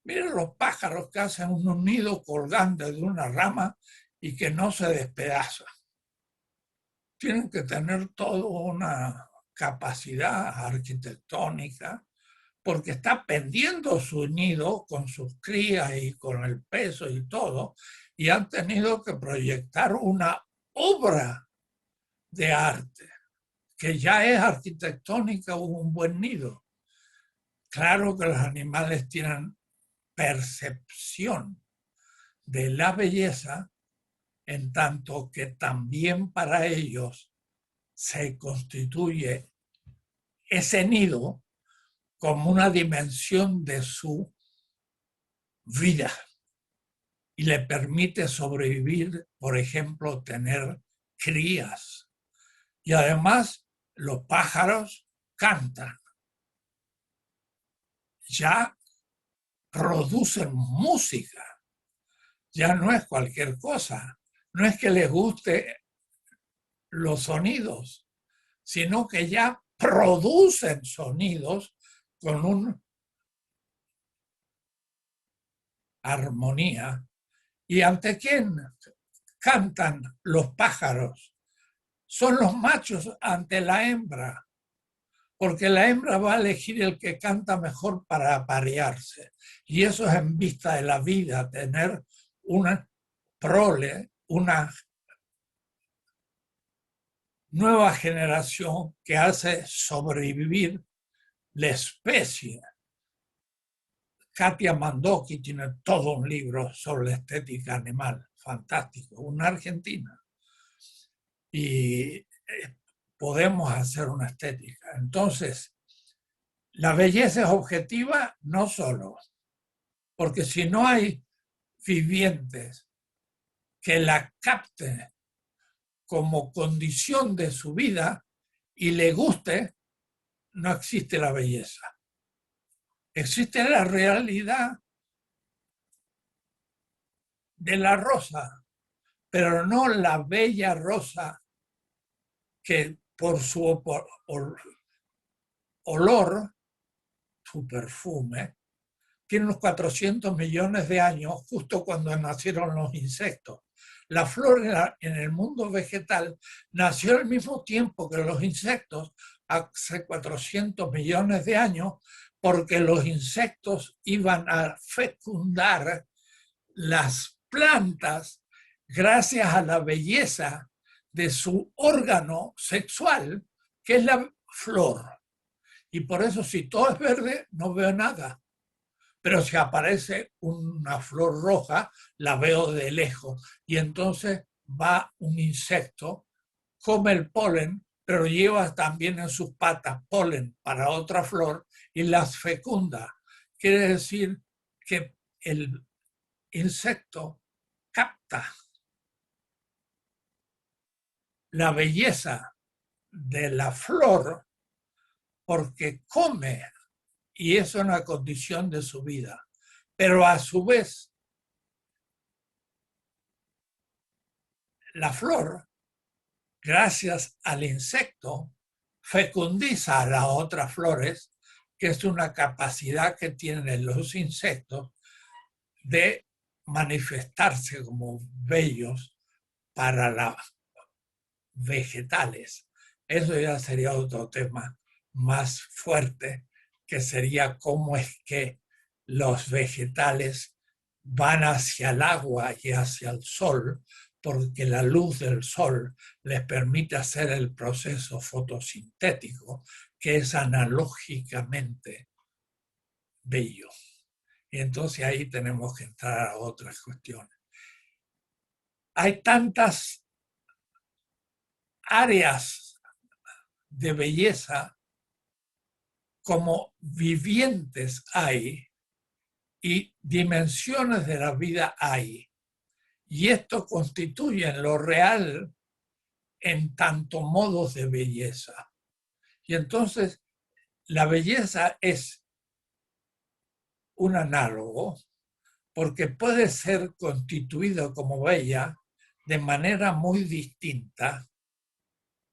Miren los pájaros que hacen un nido colgante de una rama y que no se despedaza. Tienen que tener toda una capacidad arquitectónica, porque está pendiendo su nido con sus crías y con el peso y todo, y han tenido que proyectar una obra de arte, que ya es arquitectónica un buen nido. Claro que los animales tienen percepción de la belleza, en tanto que también para ellos se constituye ese nido como una dimensión de su vida y le permite sobrevivir, por ejemplo, tener crías. Y además los pájaros cantan. Ya producen música. Ya no es cualquier cosa. No es que les guste los sonidos, sino que ya producen sonidos con una armonía. ¿Y ante quién cantan los pájaros? Son los machos ante la hembra, porque la hembra va a elegir el que canta mejor para aparearse. Y eso es en vista de la vida, tener una prole, una nueva generación que hace sobrevivir la especie. Katia Mandoki tiene todo un libro sobre la estética animal, fantástico, una argentina. Y podemos hacer una estética. Entonces, la belleza es objetiva no solo, porque si no hay vivientes que la capten como condición de su vida y le guste, no existe la belleza. Existe la realidad de la rosa, pero no la bella rosa que por su olor, su perfume, tiene unos 400 millones de años, justo cuando nacieron los insectos. La flor en el mundo vegetal nació al mismo tiempo que los insectos, hace 400 millones de años, porque los insectos iban a fecundar las plantas gracias a la belleza de su órgano sexual, que es la flor. Y por eso, si todo es verde, no veo nada. Pero si aparece una flor roja, la veo de lejos. Y entonces va un insecto, come el polen, pero lleva también en sus patas polen para otra flor y las fecunda. Quiere decir que el insecto capta la belleza de la flor porque come, y eso es una condición de su vida. Pero a su vez, la flor, gracias al insecto, fecundiza a las otras flores, que es una capacidad que tienen los insectos de manifestarse como bellos para las vegetales. Eso ya sería otro tema más fuerte, que sería cómo es que los vegetales van hacia el agua y hacia el sol, porque la luz del sol les permite hacer el proceso fotosintético, que es analógicamente bello. Y entonces ahí tenemos que entrar a otras cuestiones. Hay tantas áreas de belleza como vivientes hay y dimensiones de la vida hay. Y esto constituye lo real en tanto modos de belleza. Y entonces la belleza es un análogo porque puede ser constituido como bella de manera muy distinta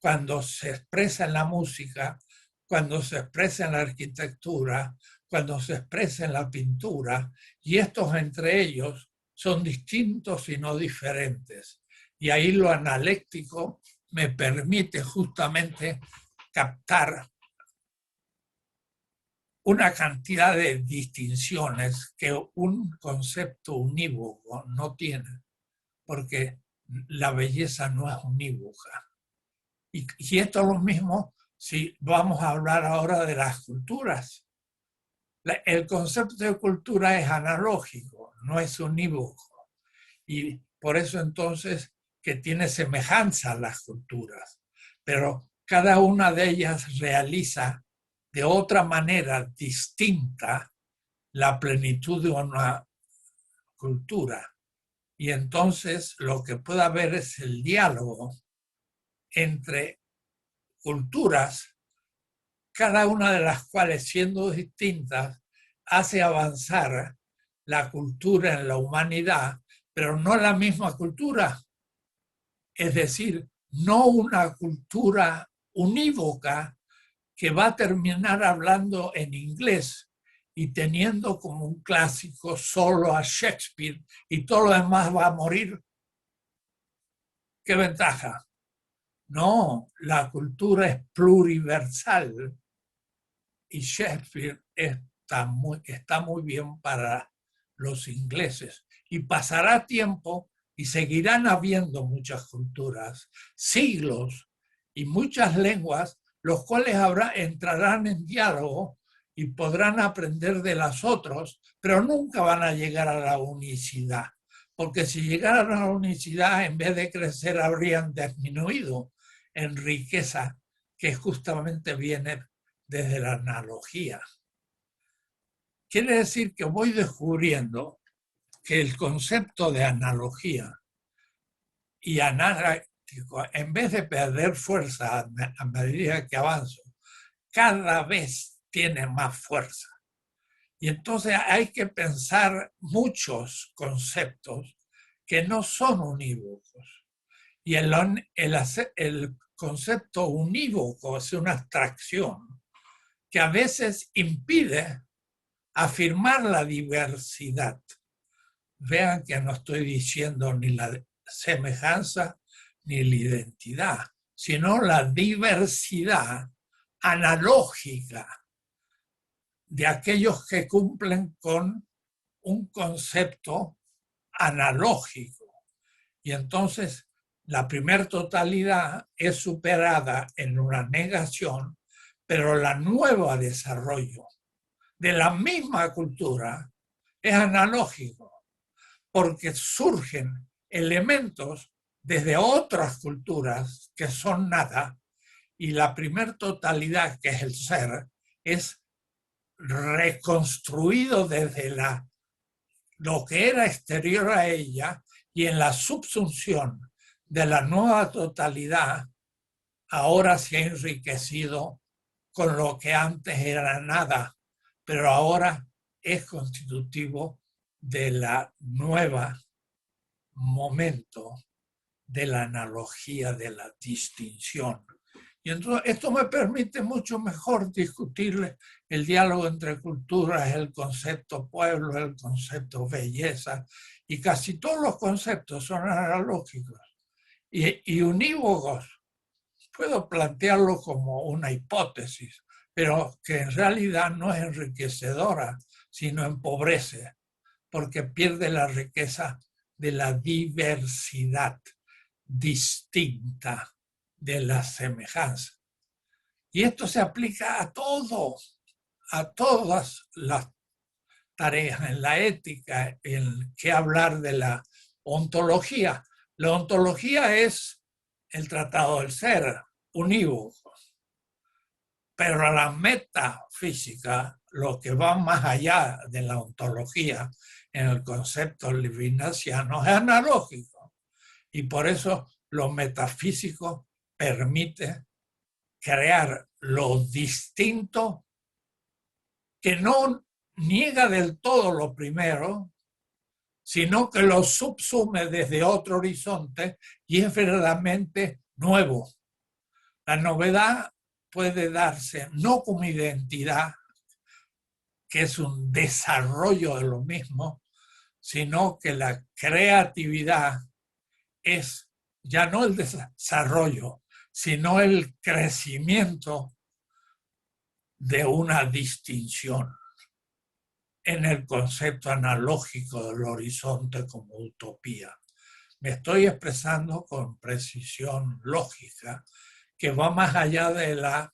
cuando se expresa en la música, cuando se expresa en la arquitectura, cuando se expresa en la pintura, y estos entre ellos son distintos y no diferentes. Y ahí lo analéctico me permite justamente captar una cantidad de distinciones que un concepto unívoco no tiene, porque la belleza no es unívoca. Y esto es lo mismo si vamos a hablar ahora de las culturas. El concepto de cultura es analógico, no es unívoco. Y por eso entonces que tiene semejanza a las culturas. Pero cada una de ellas realiza de otra manera distinta la plenitud de una cultura. Y entonces lo que puede haber es el diálogo entre culturas, cada una de las cuales, siendo distintas, hace avanzar la cultura en la humanidad, pero no la misma cultura. Es decir, no una cultura unívoca que va a terminar hablando en inglés y teniendo como un clásico solo a Shakespeare y todo lo demás va a morir. ¿Qué ventaja? No, la cultura es pluriversal y Shakespeare está muy bien para los ingleses. Y pasará tiempo y seguirán habiendo muchas culturas, siglos y muchas lenguas, los cuales entrarán en diálogo y podrán aprender de las otras, pero nunca van a llegar a la unicidad. Porque si llegaran a la unicidad, en vez de crecer, habrían disminuido en riqueza, que justamente viene desde la analogía. Quiere decir que voy descubriendo que el concepto de analogía y analítico, en vez de perder fuerza a medida que avanzo, cada vez tiene más fuerza. Y entonces hay que pensar muchos conceptos que no son unívocos. Y el concepto unívoco es una abstracción que a veces impide afirmar la diversidad. Vean que no estoy diciendo ni la semejanza ni la identidad, sino la diversidad analógica de aquellos que cumplen con un concepto analógico. Y entonces la primer totalidad es superada en una negación, pero la nueva desarrollo de la misma cultura es analógico, porque surgen elementos desde otras culturas que son nada, y la primer totalidad, que es el ser, es reconstruido desde lo que era exterior a ella, y en la subsunción de la nueva totalidad, ahora se ha enriquecido con lo que antes era nada, pero ahora es constitutivo de la nueva momento de la analogía, de la distinción. Y entonces esto me permite mucho mejor discutir el diálogo entre culturas, el concepto pueblo, el concepto belleza, y casi todos los conceptos son analógicos y unívocos. Puedo plantearlo como una hipótesis, pero que en realidad no es enriquecedora, sino empobrece, porque pierde la riqueza de la diversidad distinta de la semejanza. Y esto se aplica a todo, a todas las tareas en la ética, en qué hablar de la ontología. La ontología es el tratado del ser, unívoco. Pero la metafísica, lo que va más allá de la ontología en el concepto levinasiano, es analógico. Y por eso lo metafísico permite crear lo distinto que no niega del todo lo primero, sino que lo subsume desde otro horizonte y es verdaderamente nuevo. La novedad puede darse no como identidad, que es un desarrollo de lo mismo, sino que la creatividad es ya no el desarrollo, sino el crecimiento de una distinción en el concepto analógico del horizonte como utopía. Me estoy expresando con precisión lógica que va más allá de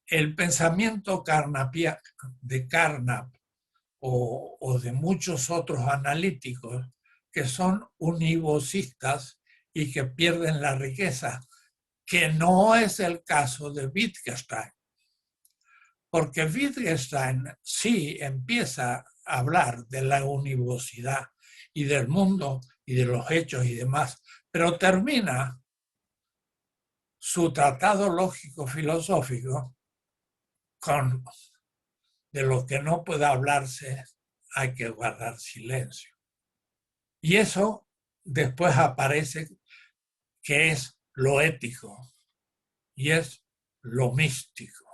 el pensamiento de Carnap o de muchos otros analíticos que son univocistas y que pierden la riqueza, que no es el caso de Wittgenstein. Porque Wittgenstein sí empieza a hablar de la univocidad y del mundo y de los hechos y demás, pero termina su tratado lógico-filosófico, de lo que no puede hablarse hay que guardar silencio. Y eso después aparece que es lo ético y es lo místico.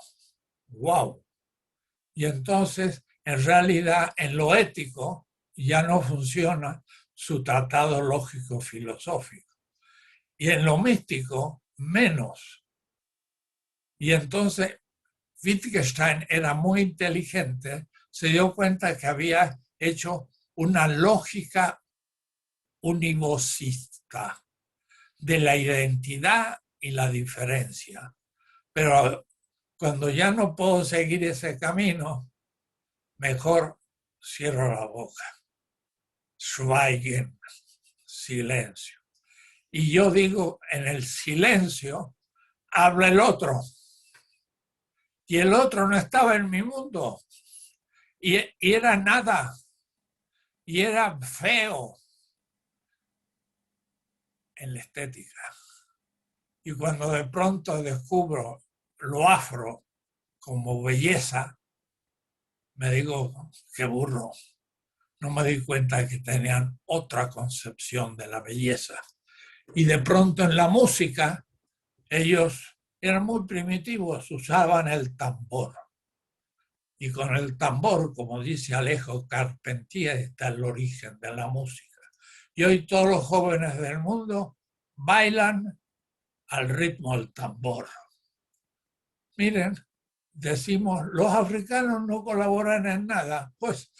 ¡Wow! Y entonces, en realidad, en lo ético ya no funciona su tratado lógico-filosófico. Y en lo místico, menos. Y entonces, Wittgenstein era muy inteligente, se dio cuenta que había hecho una lógica univocista de la identidad y la diferencia. Pero cuando ya no puedo seguir ese camino, mejor cierro la boca. Schweigen, silencio. Y yo digo, en el silencio habla el otro. Y el otro no estaba en mi mundo. Y era nada. Y era feo en la estética. Y cuando de pronto descubro lo afro como belleza, me digo, qué burro. No me di cuenta de que tenían otra concepción de la belleza. Y de pronto en la música, ellos eran muy primitivos, usaban el tambor. Y con el tambor, como dice Alejo Carpentier, está el origen de la música. Y hoy todos los jóvenes del mundo bailan al ritmo del tambor. Miren, decimos, los africanos no colaboran en nada. Pues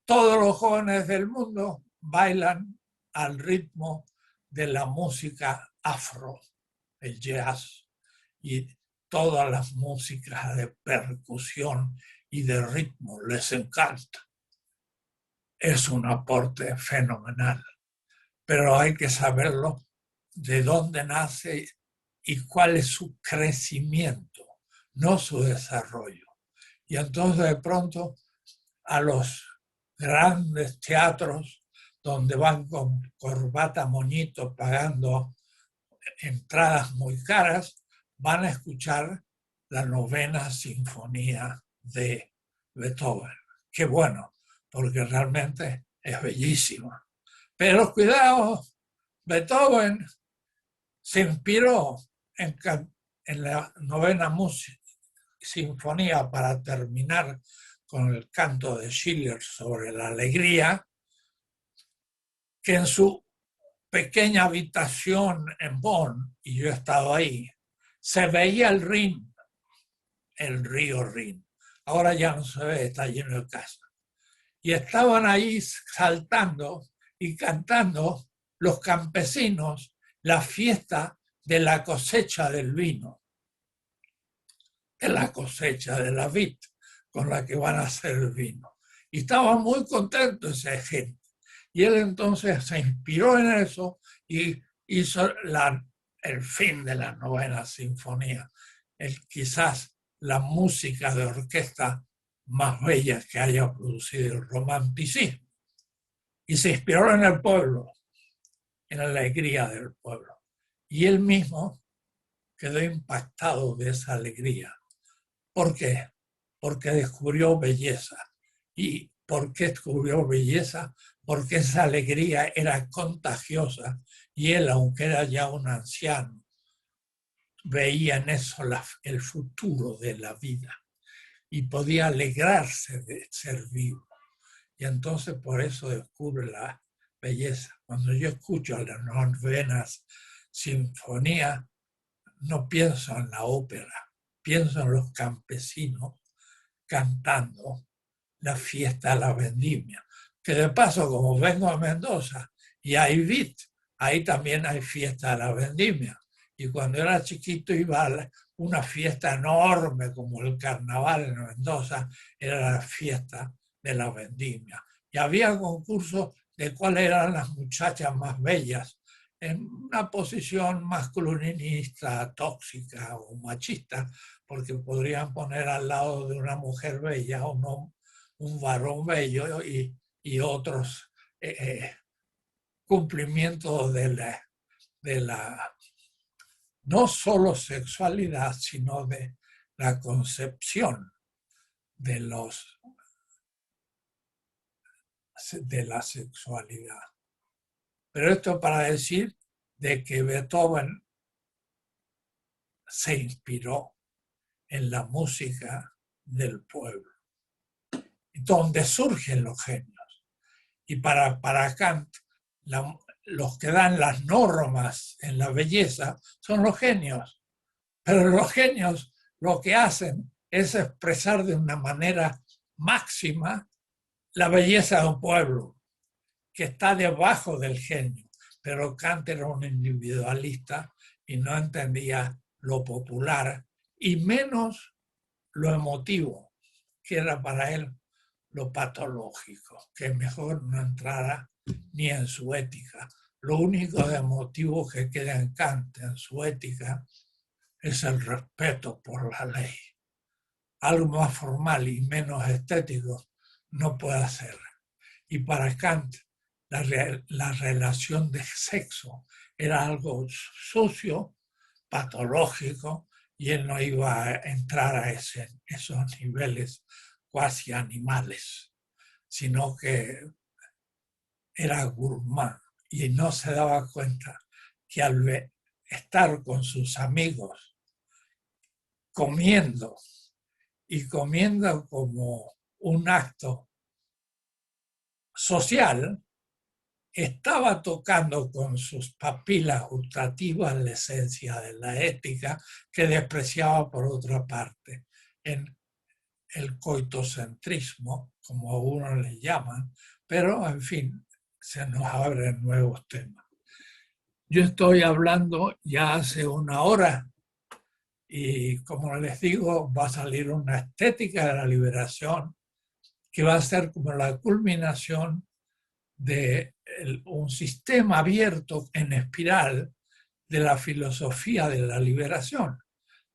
todos los jóvenes del mundo bailan al ritmo de la música afro, el jazz y todas las músicas de percusión y de ritmo. Les encanta. Es un aporte fenomenal, pero hay que saberlo de dónde nace y cuál es su crecimiento, no su desarrollo. Y entonces de pronto a los grandes teatros donde van con corbata moñito pagando entradas muy caras, van a escuchar la 9ª sinfonía de Beethoven. Qué bueno, porque realmente es bellísima. Pero cuidado, Beethoven se inspiró en la 9ª sinfonía para terminar con el canto de Schiller sobre la alegría, que en su pequeña habitación en Bonn, y yo he estado ahí, se veía el Rin, el río Rin. Ahora ya no se ve, está lleno de casas. Y estaban ahí saltando y cantando los campesinos la fiesta de la cosecha del vino, de la cosecha de la vid con la que van a hacer el vino. Y estaban muy contentos esa gente. Y él entonces se inspiró en eso y hizo el fin de la 9ª sinfonía, quizás la música de orquesta más bella que haya producido el romanticismo. Y se inspiró en el pueblo, en la alegría del pueblo. Y él mismo quedó impactado de esa alegría. ¿Por qué? Porque descubrió belleza. ¿Y por qué descubrió belleza? Porque esa alegría era contagiosa y él, aunque era ya un anciano, veía en eso el futuro de la vida y podía alegrarse de ser vivo. Y entonces por eso descubre la belleza. Cuando yo escucho las 9ª sinfonía, no pienso en la ópera, pienso en los campesinos cantando la fiesta de la vendimia. Que de paso, como vengo a Mendoza y hay vid, ahí también hay fiesta de la vendimia. Y cuando era chiquito iba a una fiesta enorme como el carnaval en Mendoza, era la fiesta de la vendimia. Y había concursos de cuáles eran las muchachas más bellas, en una posición masculinista, tóxica o machista, porque podrían poner al lado de una mujer bella o un varón bello y otros cumplimientos de la no solo sexualidad, sino de la concepción de la sexualidad. Pero esto para decir de que Beethoven se inspiró en la música del pueblo, donde surgen los genios. Y para Kant, los que dan las normas en la belleza son los genios. Pero los genios lo que hacen es expresar de una manera máxima la belleza de un pueblo, que está debajo del genio. Pero Kant era un individualista y no entendía lo popular y menos lo emotivo, que era para él lo patológico, que mejor no entrara ni en su ética. Lo único de emotivo que queda en Kant, en su ética, es el respeto por la ley. Algo más formal y menos estético no puede ser. Y para Kant, la relación de sexo era algo sucio, patológico, y él no iba a entrar a esos niveles cuasi animales, sino que era gourmand y no se daba cuenta que al estar con sus amigos comiendo y comiendo como un acto social, estaba tocando con sus papilas gustativas la esencia de la ética que despreciaba por otra parte en el coitocentrismo, como algunos le llaman, pero en fin, se nos abren nuevos temas. Yo estoy hablando ya hace una hora y como les digo, va a salir una estética de la liberación que va a ser como la culminación de un sistema abierto en espiral de la filosofía de la liberación,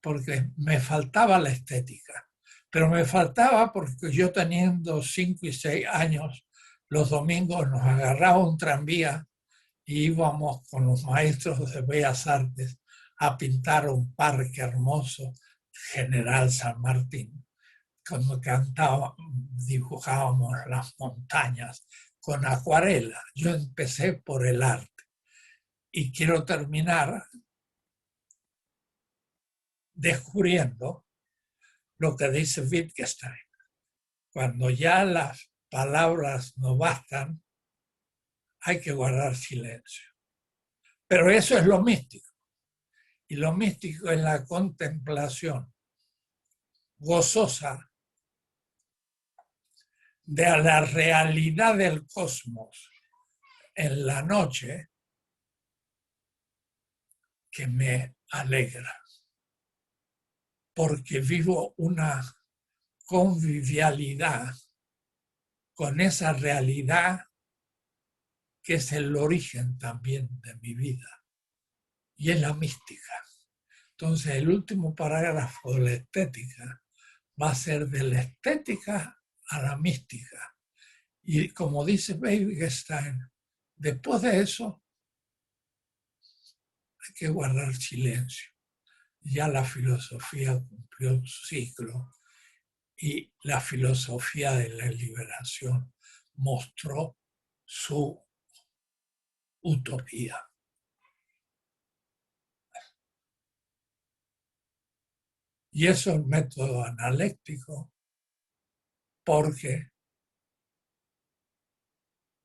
porque me faltaba la estética, pero me faltaba porque yo teniendo 5 y 6 años, los domingos nos agarraba un tranvía y íbamos con los maestros de Bellas Artes a pintar un parque hermoso, General San Martín, cuando dibujábamos las montañas con acuarela. Yo empecé por el arte y quiero terminar descubriendo lo que dice Wittgenstein. Cuando ya las palabras no bastan, hay que guardar silencio. Pero eso es lo místico. Y lo místico es la contemplación gozosa de la realidad del cosmos en la noche que me alegra, porque vivo una convivialidad con esa realidad que es el origen también de mi vida, y es la mística. Entonces, el último parágrafo de la estética va a ser de la estética a la mística. Y como dice Wittgenstein, después de eso hay que guardar silencio. Ya la filosofía cumplió su ciclo y la filosofía de la liberación mostró su utopía. Y eso es el método analéctico, porque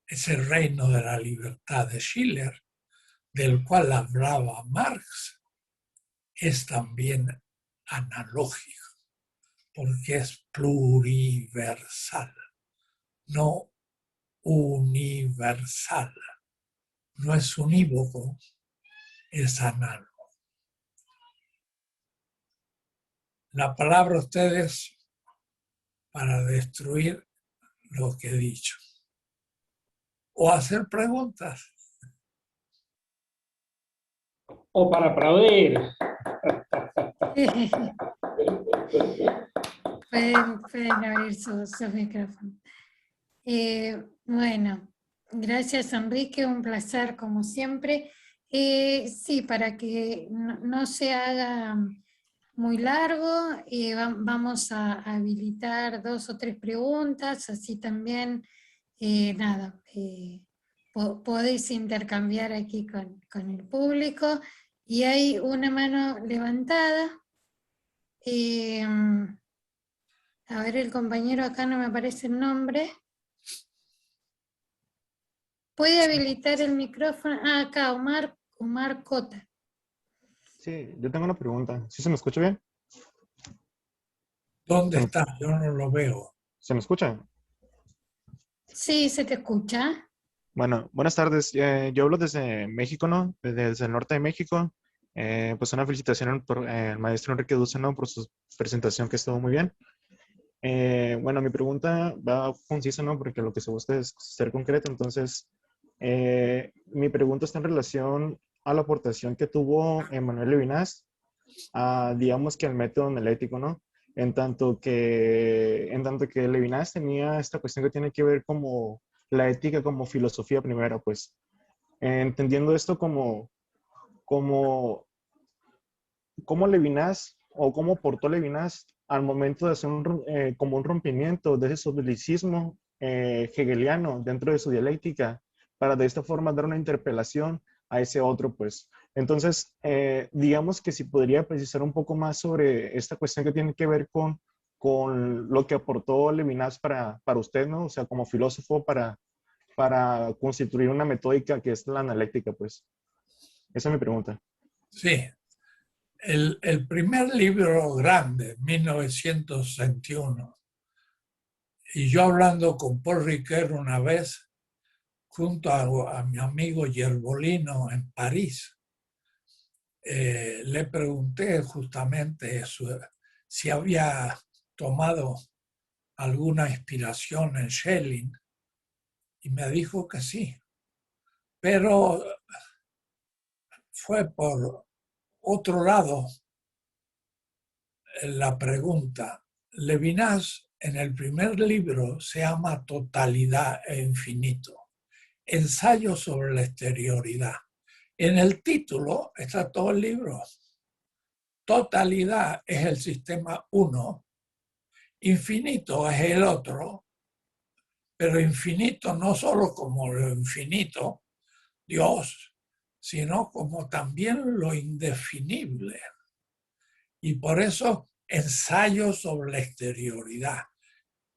ese reino de la libertad de Schiller, del cual hablaba Marx, es también analógico, porque es pluriversal, no universal. No es unívoco, es análogo. La palabra a ustedes para destruir lo que he dicho. O hacer preguntas. O para aplaudir. Pueden abrir sus micrófonos. Bueno, gracias Enrique, un placer como siempre. Sí, para que no se haga muy largo, vamos a habilitar 2 o 3 preguntas, así también, nada, podéis intercambiar aquí con el público. Y hay una mano levantada. A ver, el compañero acá no me aparece el nombre. ¿Puede habilitar el micrófono? Ah, acá, Omar Cota. Sí, yo tengo una pregunta. ¿Sí se me escucha bien? ¿Dónde ¿Se me, está? Yo no lo veo. se me escucha? Sí, se te escucha. Bueno, buenas tardes. Yo hablo desde México, ¿no? Desde el norte de México. Pues una felicitación al maestro Enrique Duce, ¿no? Por su presentación que estuvo muy bien. Bueno, mi pregunta va concisa, ¿no? Porque lo que se busca es ser concreto. Entonces, mi pregunta está en relación a la aportación que tuvo Emmanuel Levinas digamos que al método analítico, ¿no? En tanto que Levinas tenía esta cuestión que tiene que ver como la ética como filosofía primero, pues entendiendo esto como, como Levinas o cómo aportó Levinas al momento de hacer como un rompimiento de ese socialicismo hegeliano dentro de su dialéctica para de esta forma dar una interpelación a ese otro, pues. Entonces, digamos que si podría precisar un poco más sobre esta cuestión que tiene que ver con lo que aportó Levinas para usted, ¿no? O sea, como filósofo para constituir una metódica que es la analéctica, pues. Esa es mi pregunta. Sí, el primer libro grande, 1961, y yo hablando con Paul Ricoeur una vez, junto a mi amigo Yerbolino en París, le pregunté justamente si había tomado alguna inspiración en Schelling, y me dijo que sí, pero fue por otro lado la pregunta. Levinas en el primer libro se llama Totalidad e Infinito, ensayo sobre la exterioridad. En el título está todo el libro. Totalidad es el sistema 1, infinito es el otro, pero infinito no solo como lo infinito, Dios, sino como también lo indefinible. Y por eso ensayo sobre la exterioridad.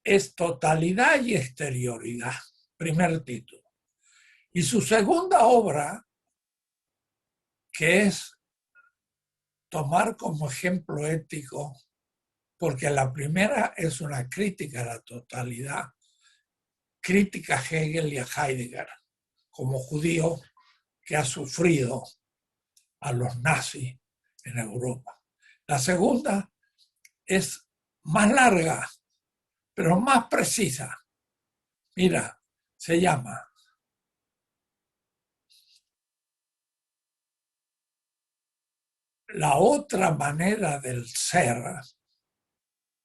Es totalidad y exterioridad, primer título. Y su segunda obra, que es tomar como ejemplo ético, porque la primera es una crítica a la totalidad, crítica a Hegel y a Heidegger, como judío que ha sufrido a los nazis en Europa. La segunda es más larga, pero más precisa. Mira, se llama La otra manera del ser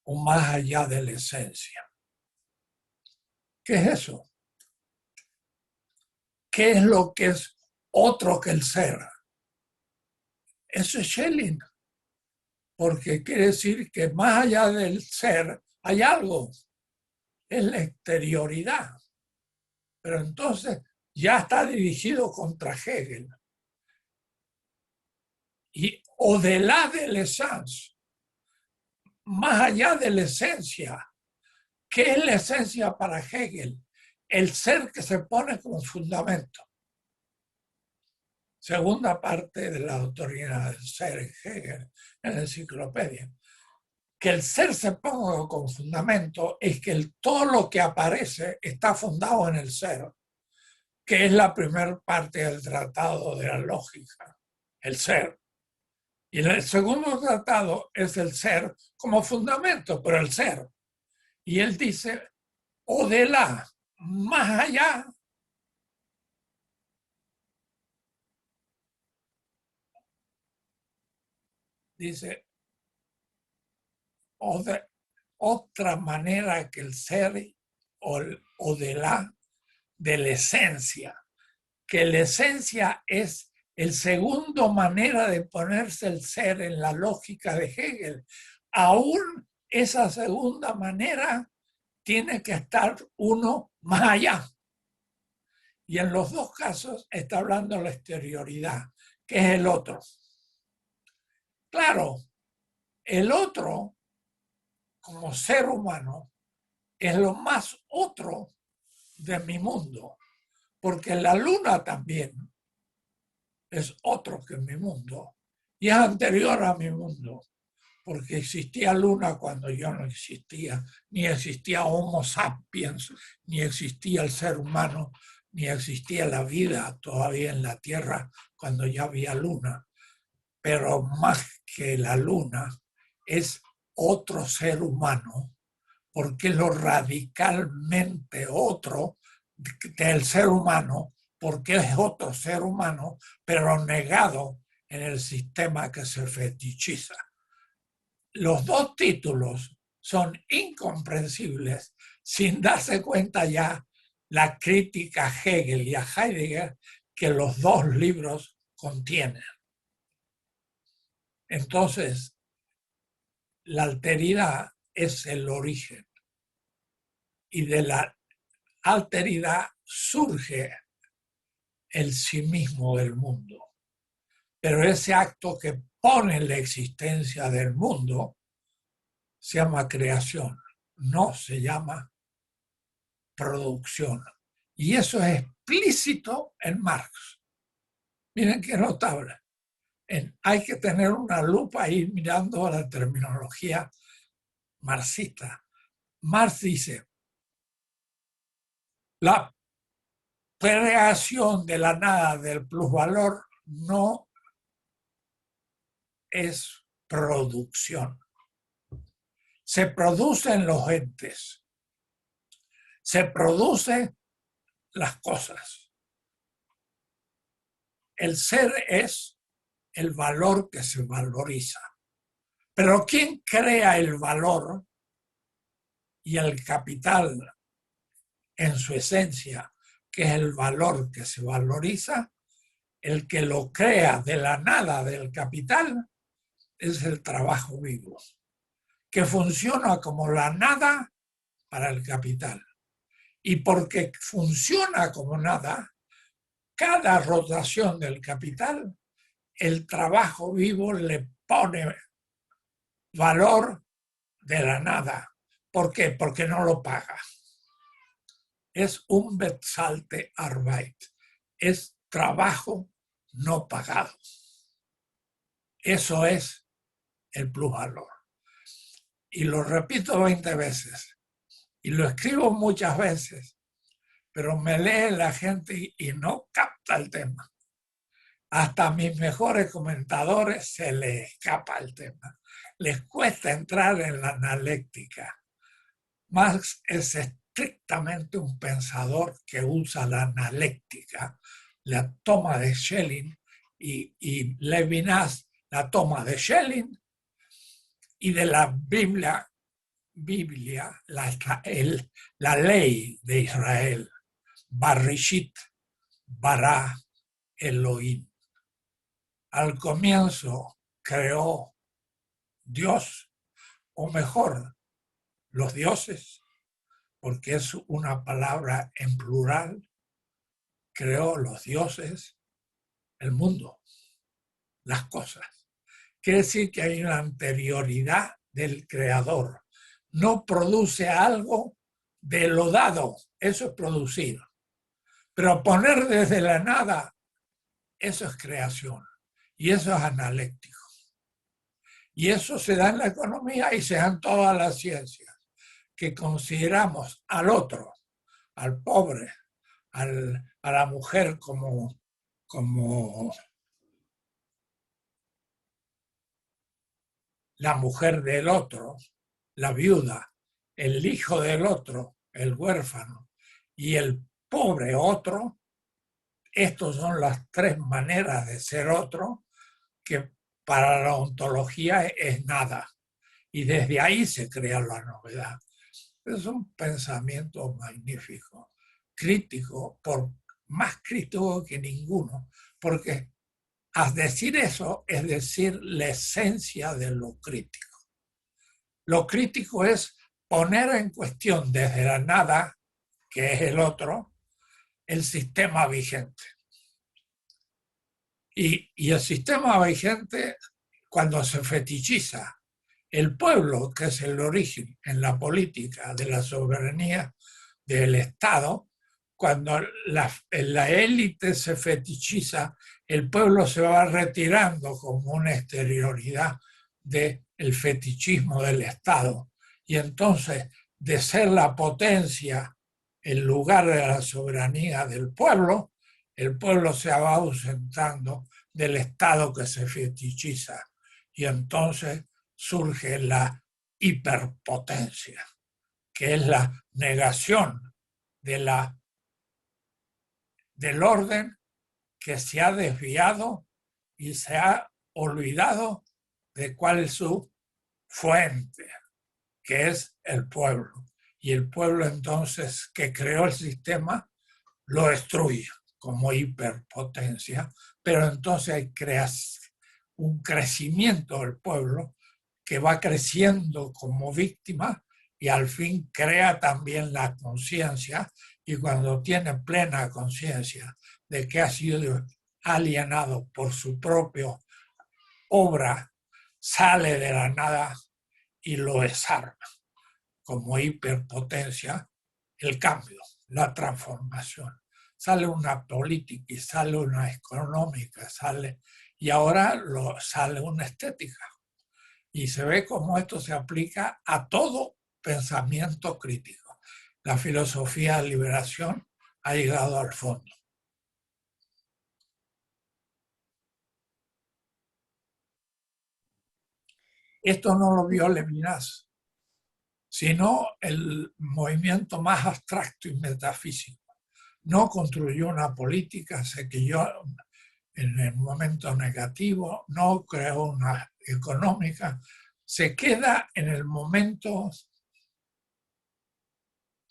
o más allá de la esencia. ¿Qué es eso? ¿Qué es lo que es otro que el ser? Eso es Schelling, porque quiere decir que más allá del ser hay algo, es la exterioridad. Pero entonces ya está dirigido contra Hegel. Y au-delà de l'essence, más allá de la esencia. ¿Qué es la esencia para Hegel? El ser que se pone como fundamento. Segunda parte de la doctrina del ser en Hegel, en la enciclopedia. Que el ser se ponga como fundamento es que todo lo que aparece está fundado en el ser, que es la primera parte del tratado de la lógica, el ser. Y el segundo tratado es el ser como fundamento, pero el ser. Y él dice, au-delà, más allá, dice, otra manera que el ser o de la esencia, que la esencia es El segundo manera de ponerse el ser en la lógica de Hegel, aún esa segunda manera tiene que estar uno más allá. Y en los dos casos está hablando de la exterioridad, que es el otro. Claro, el otro, como ser humano, es lo más otro de mi mundo, porque la luna también es otro que mi mundo y es anterior a mi mundo, porque existía luna cuando yo no existía, ni existía Homo sapiens, ni existía el ser humano, ni existía la vida todavía en la Tierra cuando ya había luna. Pero más que la luna, es otro ser humano, porque es lo radicalmente otro del ser humano, porque es otro ser humano, pero negado en el sistema que se fetichiza. Los dos títulos son incomprensibles sin darse cuenta ya la crítica a Hegel y a Heidegger que los dos libros contienen. Entonces, la alteridad es el origen y de la alteridad surge el sí mismo del mundo. Pero ese acto que pone la existencia del mundo se llama creación, no se llama producción. Y eso es explícito en Marx. Miren qué notable. Hay que tener una lupa ahí mirando la terminología marxista. Marx dice, la creación de la nada del plusvalor no es producción. Se producen los entes, se producen las cosas. El ser es el valor que se valoriza. Pero ¿quién crea el valor y el capital en su esencia, que es el valor que se valoriza? El que lo crea de la nada del capital es el trabajo vivo, que funciona como la nada para el capital. Y porque funciona como nada, cada rotación del capital, el trabajo vivo le pone valor de la nada. ¿Por qué? Porque no lo paga. Es unbezahlte Arbeit. Es trabajo no pagado. Eso es el plusvalor. Y lo repito 20 veces. Y lo escribo muchas veces. Pero me lee la gente y no capta el tema. Hasta a mis mejores comentadores se les escapa el tema. Les cuesta entrar en la analéctica. Marx es estrictamente un pensador que usa la analéctica, la toma de Schelling, y Levinas la toma de Schelling y de la Biblia, la ley de Israel, Barishit, Bara, Elohim. Al comienzo creó Dios, o mejor, los dioses, porque es una palabra en plural, creó los dioses, el mundo, las cosas. Quiere decir que hay una anterioridad del creador. No produce algo de lo dado, eso es producir. Pero poner desde la nada, eso es creación. Y eso es analéctico. Y eso se da en la economía y se da en todas las ciencias, que consideramos al otro, al pobre, a la mujer como la mujer del otro, la viuda, el hijo del otro, el huérfano, y el pobre otro. Estos son las tres maneras de ser otro, que para la ontología es nada. Y desde ahí se crea la novedad. Es un pensamiento magnífico, crítico, más crítico que ninguno, porque A decir eso es decir la esencia de lo crítico. Lo crítico es poner en cuestión desde la nada, que es el otro, el sistema vigente. Y el sistema vigente, cuando se fetichiza el pueblo, que es el origen en la política de la soberanía del Estado, cuando la élite se fetichiza, el pueblo se va retirando como una exterioridad del fetichismo del Estado. Y entonces, de ser la potencia en lugar de la soberanía del pueblo, el pueblo se va ausentando del Estado que se fetichiza. Y entonces surge la hiperpotencia, que es la negación del orden que se ha desviado y se ha olvidado de cuál es su fuente, que es el pueblo. Y el pueblo entonces que creó el sistema lo destruye como hiperpotencia, pero entonces hay un crecimiento del pueblo que va creciendo como víctima y al fin crea también la conciencia, y cuando tiene plena conciencia de que ha sido alienado por su propia obra, sale de la nada y lo desarma como hiperpotencia, el cambio, la transformación. Sale una política y sale una económica, y ahora sale una estética. Y se ve cómo esto se aplica a todo pensamiento crítico. La filosofía de liberación ha llegado al fondo. Esto no lo vio Levinas, sino el movimiento más abstracto y metafísico. No construyó una política, se quedó en el momento negativo, no creó una económica, se queda en el momento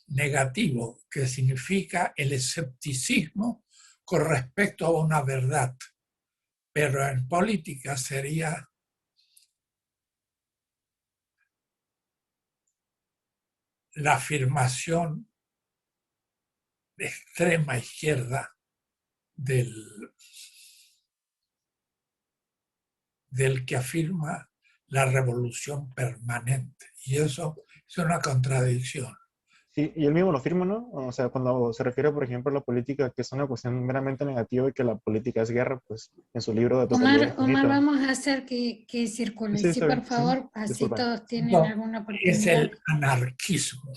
negativo, que significa el escepticismo con respecto a una verdad. Pero en política sería la afirmación de extrema izquierda del que afirma la revolución permanente. Y eso es una contradicción. Sí, y él mismo lo afirma, ¿no? O sea, cuando se refiere, por ejemplo, a la política, que es una cuestión meramente negativa y que la política es guerra, pues en su libro de Totalidad Omar, Infinita. vamos a hacer que circule. Sí, Sí, está por bien. favor, así Disculpa. todos tienen No, alguna es oportunidad. el anarquismo.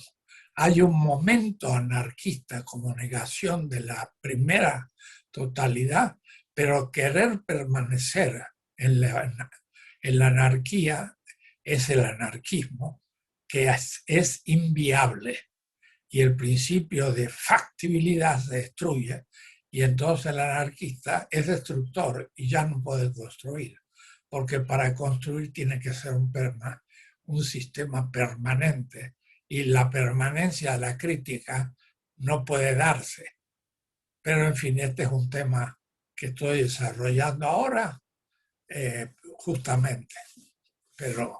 Hay un momento anarquista como negación de la primera totalidad, pero querer permanecer en la anarquía es el anarquismo, que es inviable, y el principio de factibilidad se destruye, y entonces el anarquista es destructor y ya no puede construir, porque para construir tiene que ser un sistema permanente, y la permanencia de la crítica no puede darse. Pero en fin, este es un tema que estoy desarrollando ahora, justamente, pero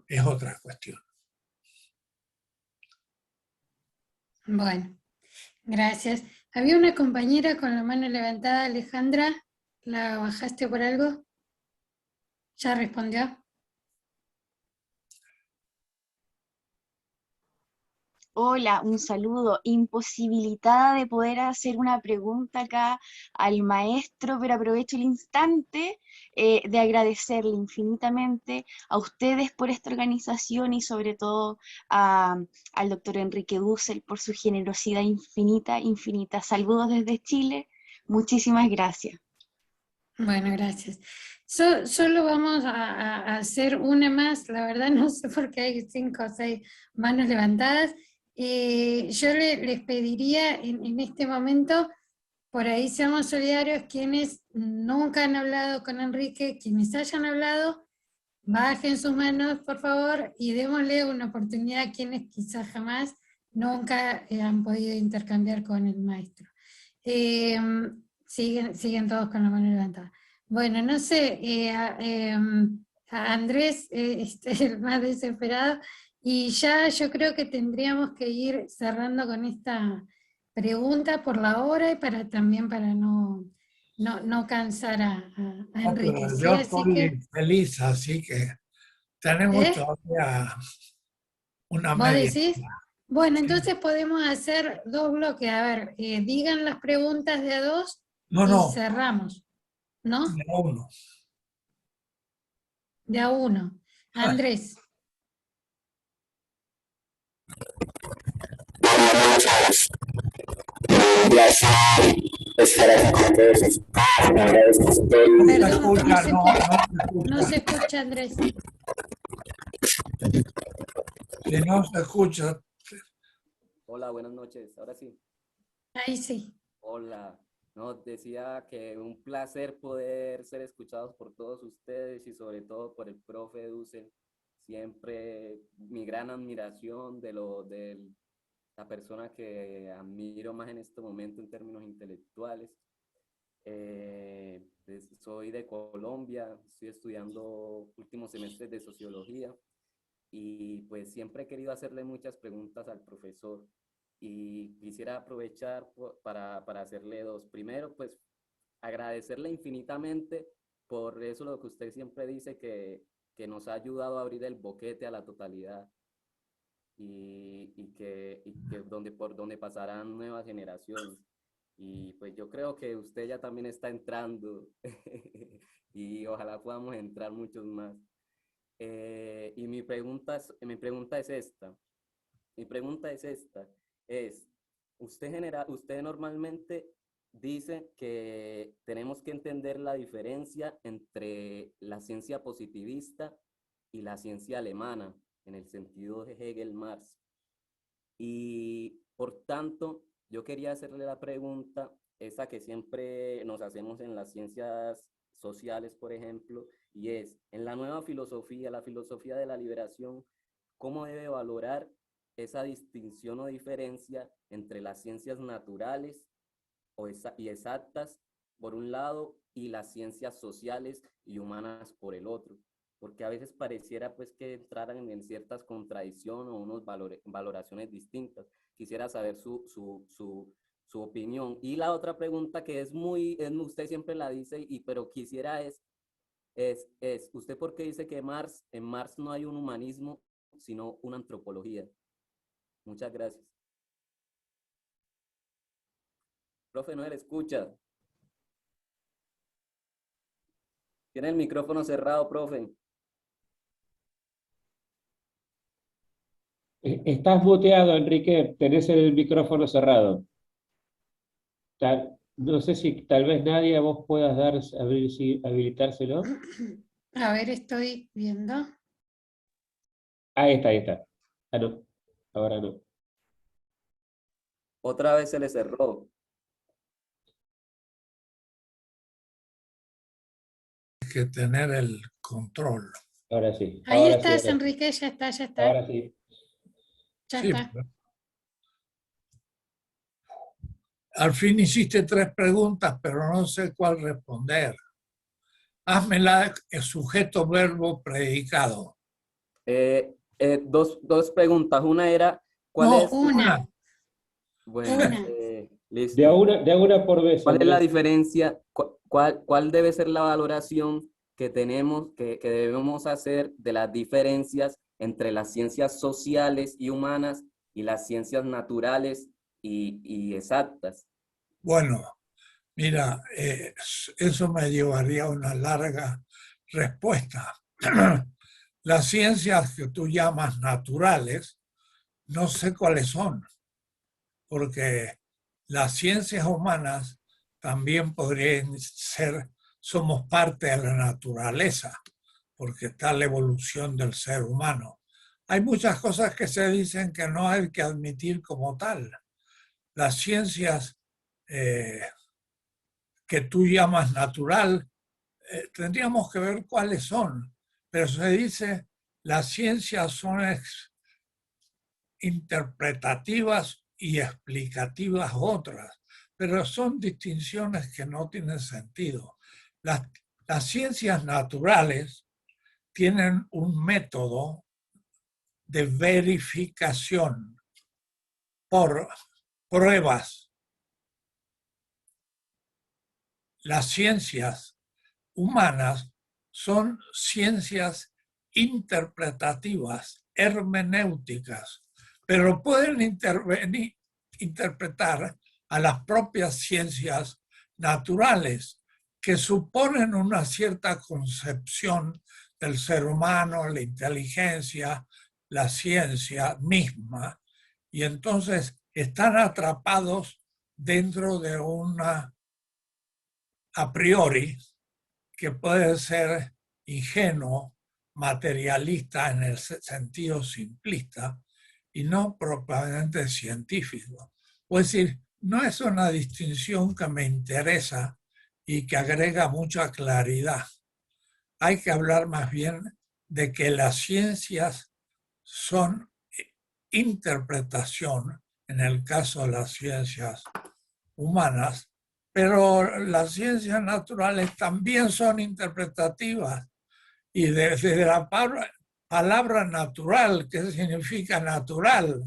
es otra cuestión. Bueno, gracias. Había una compañera con la mano levantada, Alejandra. ¿La bajaste por algo? ¿Ya respondió? Hola, un saludo. Imposibilitada de poder hacer una pregunta acá al maestro, pero aprovecho el instante de agradecerle infinitamente a ustedes por esta organización y sobre todo al doctor Enrique Dussel por su generosidad infinita, infinita. Saludos desde Chile. Muchísimas gracias. Bueno, gracias. Solo vamos a hacer una más. La verdad no sé por qué hay 5 o 6 manos levantadas. Yo les pediría en este momento, por ahí seamos solidarios, quienes nunca han hablado con Enrique, quienes hayan hablado, bajen sus manos por favor y démosle una oportunidad a quienes quizás jamás, nunca han podido intercambiar con el maestro. Siguen todos con la mano levantada. Bueno, no sé, a Andrés el más desesperado, y ya yo creo que tendríamos que ir cerrando con esta pregunta por la hora y también para no cansar a No, Enrique, pero ¿sí? yo Así que, estoy feliz, así que tenemos ¿eh? todavía una ¿Vos media. decís? Bueno, Sí. entonces podemos hacer dos bloques. A ver, digan las preguntas de a dos No, y no, cerramos, ¿no? de uno. De a uno. Andrés. No se Perdón, escucha, no, no se no se escucha. escucha, Andrés. Si no se escucha, Hola, buenas noches. Ahora sí. Ahí sí. Hola. No, decía que un placer poder ser escuchados por todos ustedes y sobre todo por el profe Dussel. Siempre mi gran admiración de la persona que admiro más en este momento en términos intelectuales. Soy de Colombia, estoy estudiando últimos semestres de sociología y pues siempre he querido hacerle muchas preguntas al profesor y quisiera aprovechar para hacerle dos. Primero, pues agradecerle infinitamente por eso lo que usted siempre dice que nos ha ayudado a abrir el boquete a la totalidad y que por donde pasarán nuevas generaciones. Y pues yo creo que usted ya también está entrando y ojalá podamos entrar muchos más. Y mi pregunta es esta. Mi pregunta es esta. Usted normalmente dice que tenemos que entender la diferencia entre la ciencia positivista y la ciencia alemana, en el sentido de Hegel-Marx. Y por tanto, yo quería hacerle la pregunta, esa que siempre nos hacemos en las ciencias sociales, por ejemplo, y es, en la nueva filosofía, la filosofía de la liberación, ¿cómo debe valorar esa distinción o diferencia entre las ciencias naturales y exactas, por un lado, y las ciencias sociales y humanas por el otro? Porque a veces pareciera pues que entraran en ciertas contradicciones o unas valoraciones distintas. Quisiera saber su opinión. Y la otra pregunta que usted siempre la dice, pero quisiera ¿usted por qué dice que en Marx no hay un humanismo, sino una antropología? Muchas gracias. Profe, no le escucha. Tiene el micrófono cerrado, profe. Estás muteado, Enrique, tenés el micrófono cerrado. No sé si tal vez Nadia vos puedas habilitárselo. A ver, estoy viendo. Ahí está, ahí está. Ah, no, ahora no. Otra vez se le cerró. hay que tener el control. Ahora sí. Ahí Ahora estás, sí, ahora sí. Enrique, ya está, ya está. Ahora sí. Ya Sí, está. al fin hiciste 3 preguntas, pero no sé cuál responder. Házmela el sujeto, verbo, predicado. Dos preguntas. Una era, ¿cuál No, es? Una. Bueno, Una. De a listo. una por vez, ¿Cuál es la Andrés. diferencia? ¿Cuál debe ser la valoración que debemos hacer de las diferencias entre las ciencias sociales y humanas y las ciencias naturales y exactas? bueno, mira, eso me llevaría a una larga respuesta. Las ciencias que tú llamas naturales, no sé cuáles son, porque las ciencias humanas también podrían ser, somos parte de la naturaleza, porque está la evolución del ser humano. Hay muchas cosas que se dicen que no hay que admitir como tal. Las ciencias que tú llamas natural, tendríamos que ver cuáles son, pero se dice las ciencias son interpretativas y explicativas otras, pero son distinciones que no tienen sentido. Las Las ciencias naturales tienen un método de verificación por pruebas. Las ciencias humanas son ciencias interpretativas, hermenéuticas, pero pueden interpretar a las propias ciencias naturales, que suponen una cierta concepción del ser humano, la inteligencia, la ciencia misma, y entonces están atrapados dentro de una a priori que puede ser ingenuo, materialista en el sentido simplista y no propiamente científico. Es decir, no es una distinción que me interesa y que agrega mucha claridad. Hay que hablar más bien de que las ciencias son interpretación, en el caso de las ciencias humanas, pero las ciencias naturales también son interpretativas. Y desde la palabra natural, ¿qué significa natural?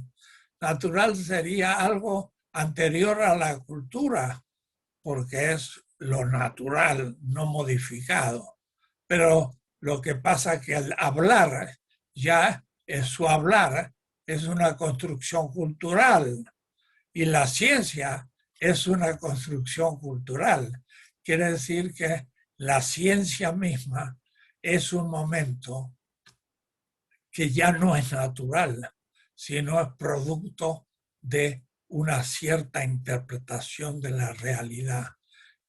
Natural sería algo anterior a la cultura, porque es lo natural, no modificado. Pero lo que pasa es que al hablar, ya es su hablar, es una construcción cultural. Y la ciencia es una construcción cultural. Quiere decir que la ciencia misma es un momento que ya no es natural, sino es producto de una cierta interpretación de la realidad.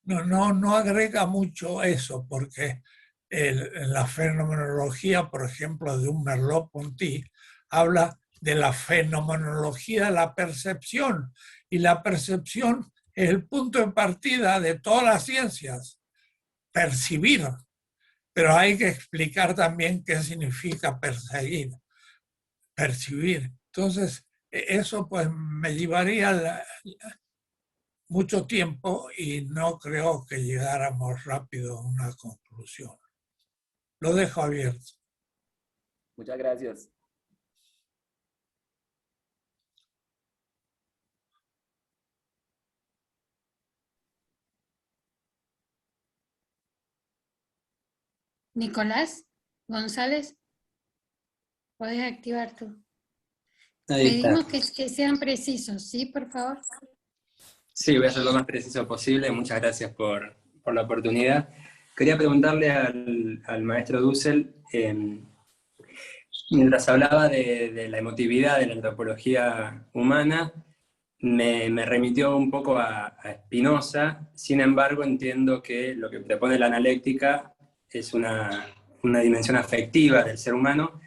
No agrega mucho eso, porque la fenomenología, por ejemplo, de un Merleau-Ponty, habla de la fenomenología de la percepción, y la percepción es el punto de partida de todas las ciencias, percibir, pero hay que explicar también qué significa percibir. Entonces, eso pues me llevaría mucho tiempo y no creo que llegáramos rápido a una conclusión. Lo dejo abierto. Muchas gracias. Nicolás González, podés activar tú. Ahí está. Pedimos que sean precisos, ¿sí? Por favor. Sí, voy a ser lo más preciso posible. Muchas gracias por la oportunidad. Quería preguntarle al maestro Dussel, mientras hablaba de la emotividad de la antropología humana, me remitió un poco a Spinoza. Sin embargo, entiendo que lo que propone la analéctica es una dimensión afectiva del ser humano,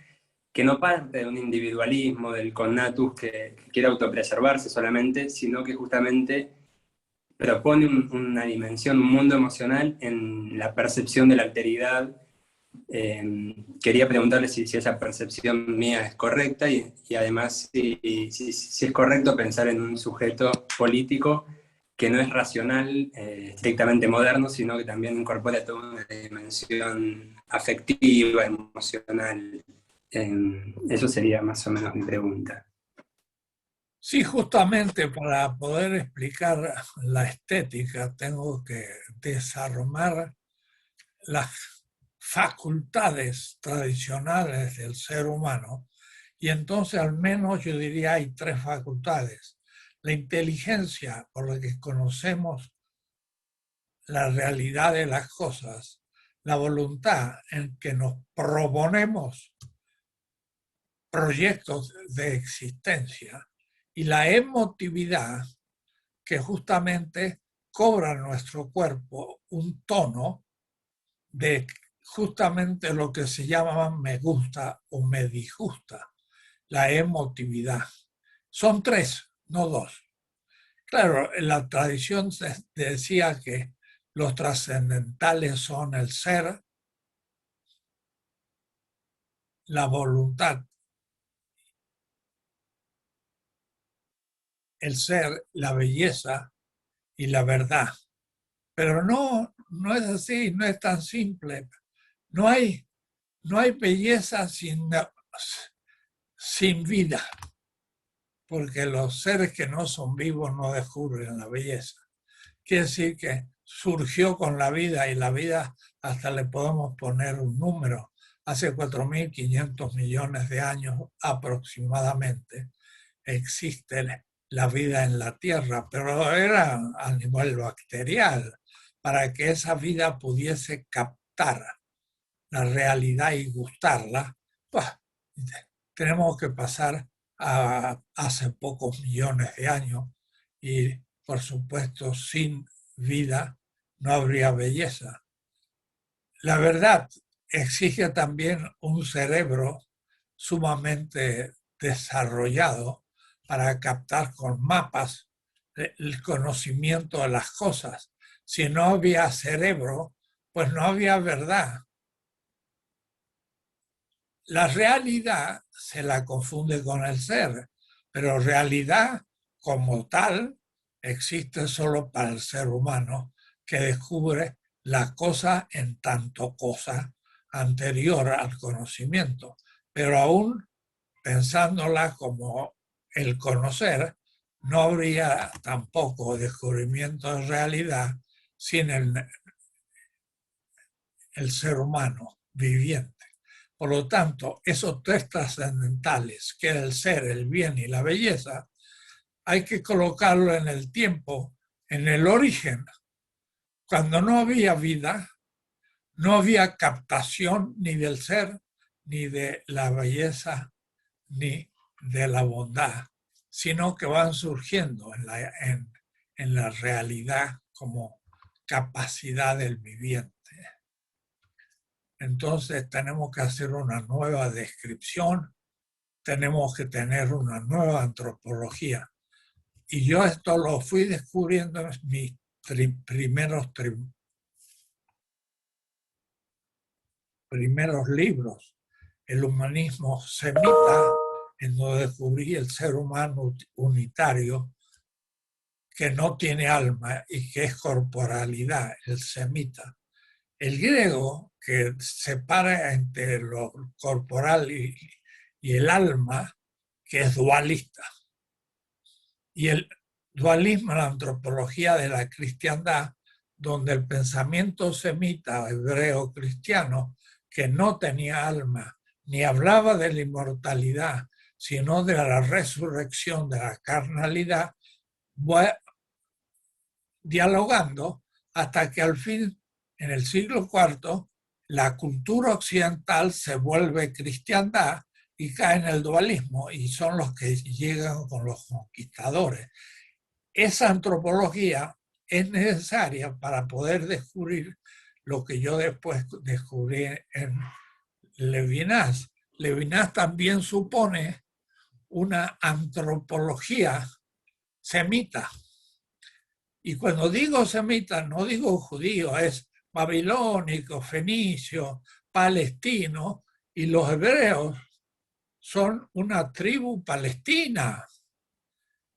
que no parte de un individualismo, del connatus que quiere autopreservarse solamente, sino que justamente propone una dimensión, un mundo emocional en la percepción de la alteridad. Quería preguntarle si esa percepción mía es correcta y además si es correcto pensar en un sujeto político que no es racional, estrictamente moderno, sino que también incorpora toda una dimensión afectiva, emocional. Eso sería más o menos mi pregunta. Sí, justamente para poder explicar la estética tengo que desarmar las facultades tradicionales del ser humano, y entonces al menos yo diría hay tres facultades. La inteligencia, por la que conocemos la realidad de las cosas; la voluntad, en que nos proponemos proyectos de existencia; y la emotividad, que justamente cobra en nuestro cuerpo un tono de justamente lo que se llama me gusta o me disgusta, la emotividad. Son tres, no dos. Claro, en la tradición se decía que los trascendentales son el ser, la voluntad, el ser, la belleza y la verdad. Pero no no es así, no es tan simple. No hay belleza sin vida, porque los seres que no son vivos no descubren la belleza. Quiere decir que surgió con la vida, y la vida hasta le podemos poner un número. Hace 4.500 millones de años aproximadamente existe la vida en la Tierra, pero era a nivel bacterial. Para que esa vida pudiese captar la realidad y gustarla, pues tenemos que pasar a hace pocos millones de años, y por supuesto sin vida no habría belleza. La verdad exige también un cerebro sumamente desarrollado para captar con mapas el conocimiento de las cosas. Si no había cerebro, pues no había verdad. La realidad se la confunde con el ser, pero realidad como tal existe solo para el ser humano, que descubre la cosa en tanto cosa anterior al conocimiento. Pero aún pensándola como el conocer, no habría tampoco descubrimiento de realidad sin el ser humano viviente. Por lo tanto, esos tres trascendentales, que es el ser, el bien y la belleza, hay que colocarlo en el tiempo, en el origen. Cuando no había vida, no había captación ni del ser, ni de la belleza, ni de la bondad, sino que van surgiendo en la realidad como capacidad del viviente. Entonces tenemos que hacer una nueva descripción, tenemos que tener una nueva antropología. Y yo esto lo fui descubriendo en mis primeros libros, El humanismo semita, en donde descubrí el ser humano unitario que no tiene alma y que es corporalidad, el semita. El griego, que separa entre lo corporal y el alma, que es dualista. Y el dualismo en la antropología de la cristiandad, donde el pensamiento semita, hebreo cristiano, que no tenía alma, ni hablaba de la inmortalidad, sino de la resurrección de la carnalidad, dialogando hasta que al fin, en el siglo IV, la cultura occidental se vuelve cristiandad y cae en el dualismo, y son los que llegan con los conquistadores. Esa antropología es necesaria para poder descubrir lo que yo después descubrí en Levinas. Levinas también supone una antropología semita. Y cuando digo semita, no digo judío, es babilónico, fenicio, palestino, y los hebreos son una tribu palestina.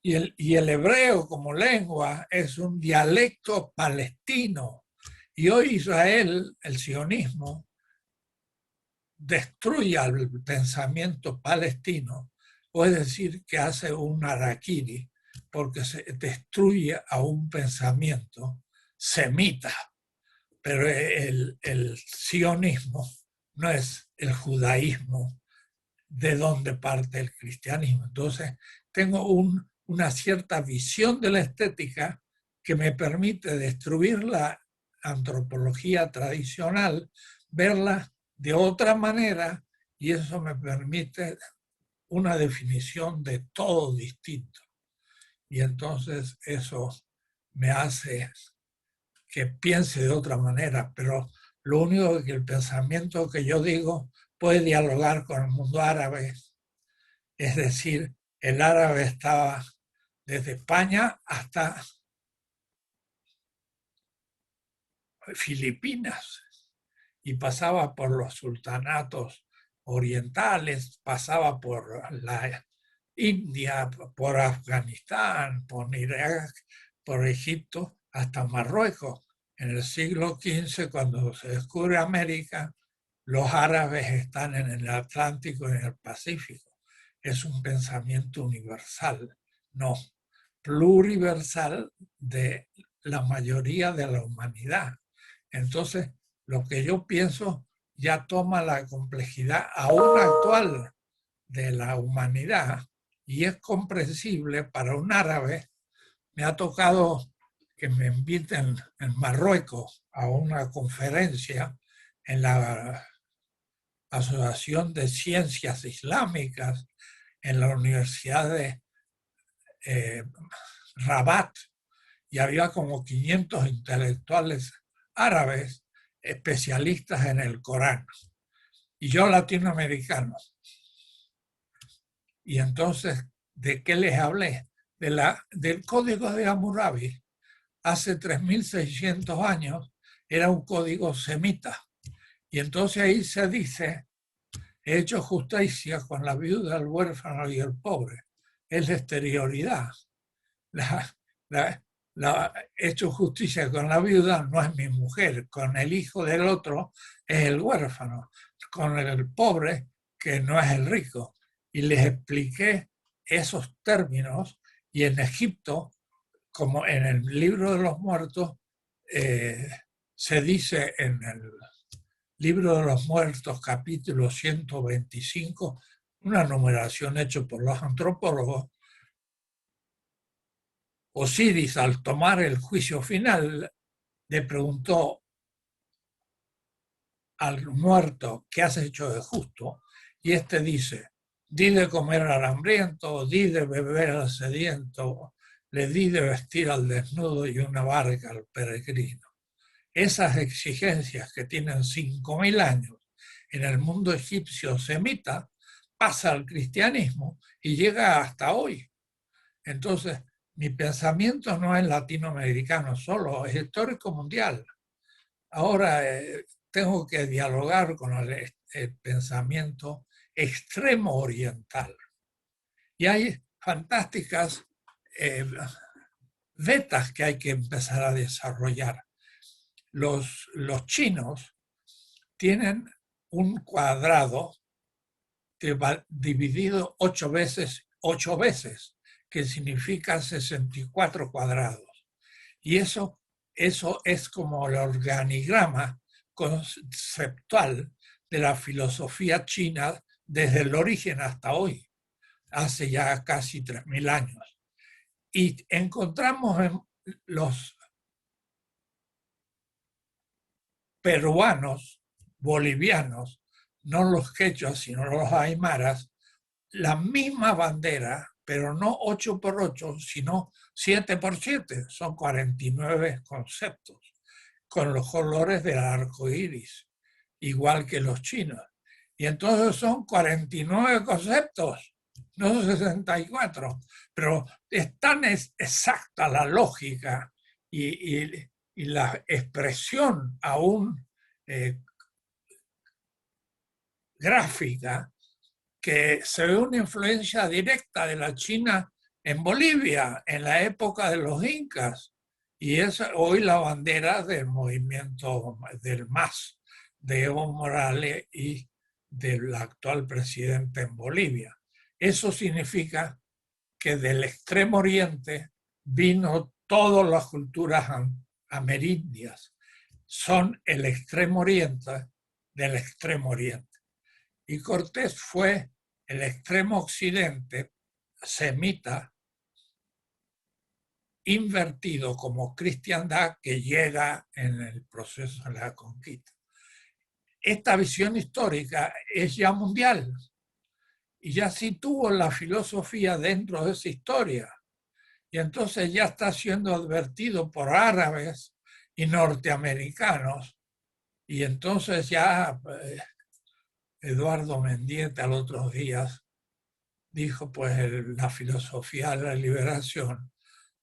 Y el hebreo como lengua es un dialecto palestino. Y hoy Israel, el sionismo, destruye el pensamiento palestino, o es decir, que hace un harakiri, porque se destruye a un pensamiento semita. Pero el sionismo no es el judaísmo de donde parte el cristianismo. Entonces, tengo una cierta visión de la estética que me permite destruir la antropología tradicional, verla de otra manera, y eso me permite una definición de todo distinto. Y entonces eso me hace que piense de otra manera, pero lo único que el pensamiento que yo digo puede dialogar con el mundo árabe. Es decir, el árabe estaba desde España hasta Filipinas y pasaba por los sultanatos orientales, pasaba por la India, por Afganistán, por Irak, por Egipto, hasta Marruecos. En el siglo XV, cuando se descubre América, los árabes están en el Atlántico y en el Pacífico. Es un pensamiento universal, no, pluriversal de la mayoría de la humanidad. Entonces, lo que yo pienso ya toma la complejidad aún actual de la humanidad y es comprensible para un árabe. Me ha tocado que me inviten en Marruecos a una conferencia en la Asociación de Ciencias Islámicas en la Universidad de Rabat, y había como 500 intelectuales árabes especialistas en el Corán, y yo latinoamericano. Y entonces, ¿de qué les hablé? Del Código de Hammurabi. Hace 3.600 años era un código semita. Y entonces ahí se dice: he hecho justicia con la viuda, el huérfano y el pobre. Es la exterioridad. He hecho justicia con la viuda, no es mi mujer. Con el hijo del otro es el huérfano. Con el pobre, que no es el rico. Y les expliqué esos términos, y en Egipto, como en el libro de los muertos, se dice en el libro de los muertos, capítulo 125, una numeración hecha por los antropólogos, Osiris, al tomar el juicio final, le preguntó al muerto: ¿qué has hecho de justo? Y este dice: di de comer al hambriento, di de beber al sediento, le di de vestir al desnudo y una barca al peregrino. Esas exigencias que tienen 5.000 años en el mundo egipcio semita, pasa al cristianismo y llega hasta hoy. Entonces, mi pensamiento no es latinoamericano solo, es histórico mundial. Ahora tengo que dialogar con el pensamiento extremo oriental. Y hay fantásticas vetas que hay que empezar a desarrollar. Los chinos tienen un cuadrado dividido 8 veces, que significa 64 cuadrados. Y eso es como el organigrama conceptual de la filosofía china desde el origen hasta hoy, hace ya casi 3.000 años. Y encontramos en los peruanos, bolivianos, no los quechuas, sino los aymaras, la misma bandera, pero no 8x8, sino 7x7, son 49 conceptos, con los colores del arco iris, igual que los chinos. Y entonces son 49 conceptos, no 64, pero es tan exacta la lógica y la expresión aún gráfica, que se ve una influencia directa de la China en Bolivia, en la época de los incas, y es hoy la bandera del movimiento del MAS, de Evo Morales y del actual presidente en Bolivia. Eso significa que del Extremo Oriente vino todas las culturas amerindias. Son el Extremo Oriente del Extremo Oriente. Y Cortés fue el Extremo Occidente semita invertido como cristiandad que llega en el proceso de la conquista. Esta visión histórica es ya mundial y ya situó la filosofía dentro de esa historia. Y entonces ya está siendo advertido por árabes y norteamericanos. Y entonces ya Eduardo Mendieta los otros días dijo: pues la filosofía de la liberación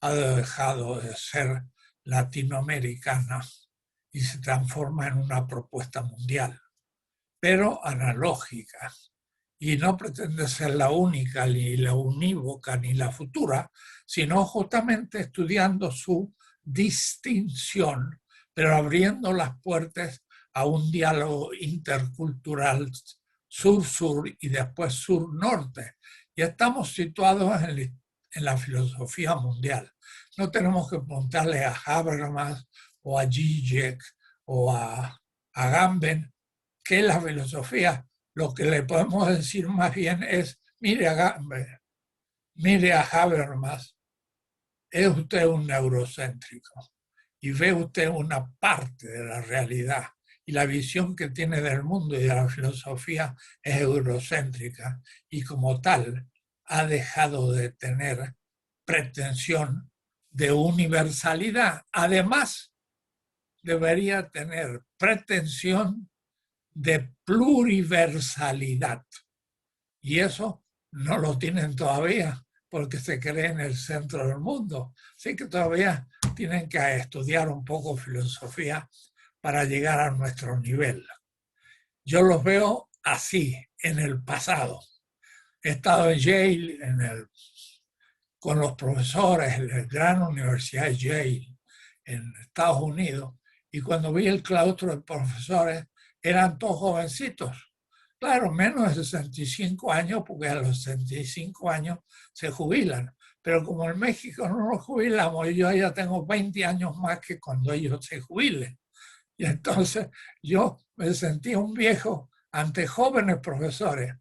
ha dejado de ser latinoamericana y se transforma en una propuesta mundial, pero analógica. Y no pretende ser la única, ni la unívoca, ni la futura, sino justamente estudiando su distinción pero abriendo las puertas a un diálogo intercultural sur-sur y después sur-norte. Y estamos situados en la filosofía mundial. No tenemos que preguntarle a Habermas o a Zizek o a Agamben qué es la filosofía. Lo que le podemos decir más bien es, mire a Agamben, mire a Habermas, es usted un neurocéntrico y ve usted una parte de la realidad y la visión que tiene del mundo y de la filosofía es eurocéntrica y como tal ha dejado de tener pretensión de universalidad. Además, debería tener pretensión de pluriversalidad. Y eso no lo tienen todavía porque se cree en el centro del mundo. Así que todavía tienen que estudiar un poco filosofía para llegar a nuestro nivel. Yo los veo así, en el pasado. He estado en Yale, con los profesores en la gran universidad de Yale, en Estados Unidos, y cuando vi el claustro de profesores, eran todos jovencitos. Claro, menos de 65 años, porque a los 65 años se jubilan. Pero como en México no nos jubilamos, yo ya tengo 20 años más que cuando ellos se jubilen. Y entonces yo me sentí un viejo ante jóvenes profesores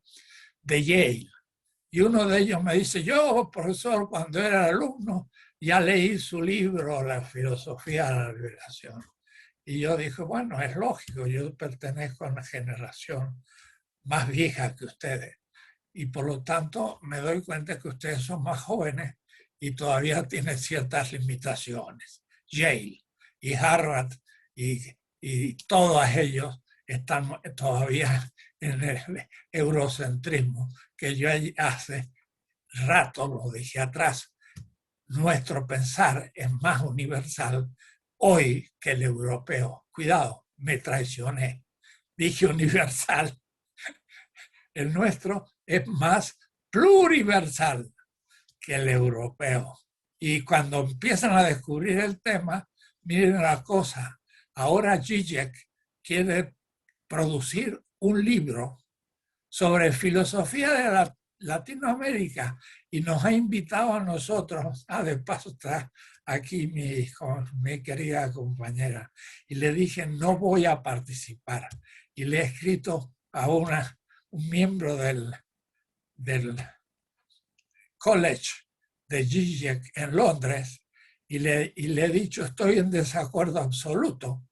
de Yale. Y uno de ellos me dice, yo, profesor, cuando era alumno, ya leí su libro, La filosofía de la liberación. Y yo dije, bueno, es lógico, yo pertenezco a una generación más vieja que ustedes. Y por lo tanto me doy cuenta que ustedes son más jóvenes y todavía tienen ciertas limitaciones. Yale y Harvard y todos ellos están todavía en el eurocentrismo, que yo hace rato lo dije atrás. Nuestro pensar es más universal hoy que el europeo. Cuidado, me traicioné. Dije universal. El nuestro es más pluriversal que el europeo. Y cuando empiezan a descubrir el tema, miren la cosa. Ahora Zizek quiere producir un libro sobre filosofía de Latinoamérica y nos ha invitado a nosotros, de paso está aquí mi querida compañera, y le dije no voy a participar. Y le he escrito a un miembro del college de Zizek en Londres y le he dicho estoy en desacuerdo absoluto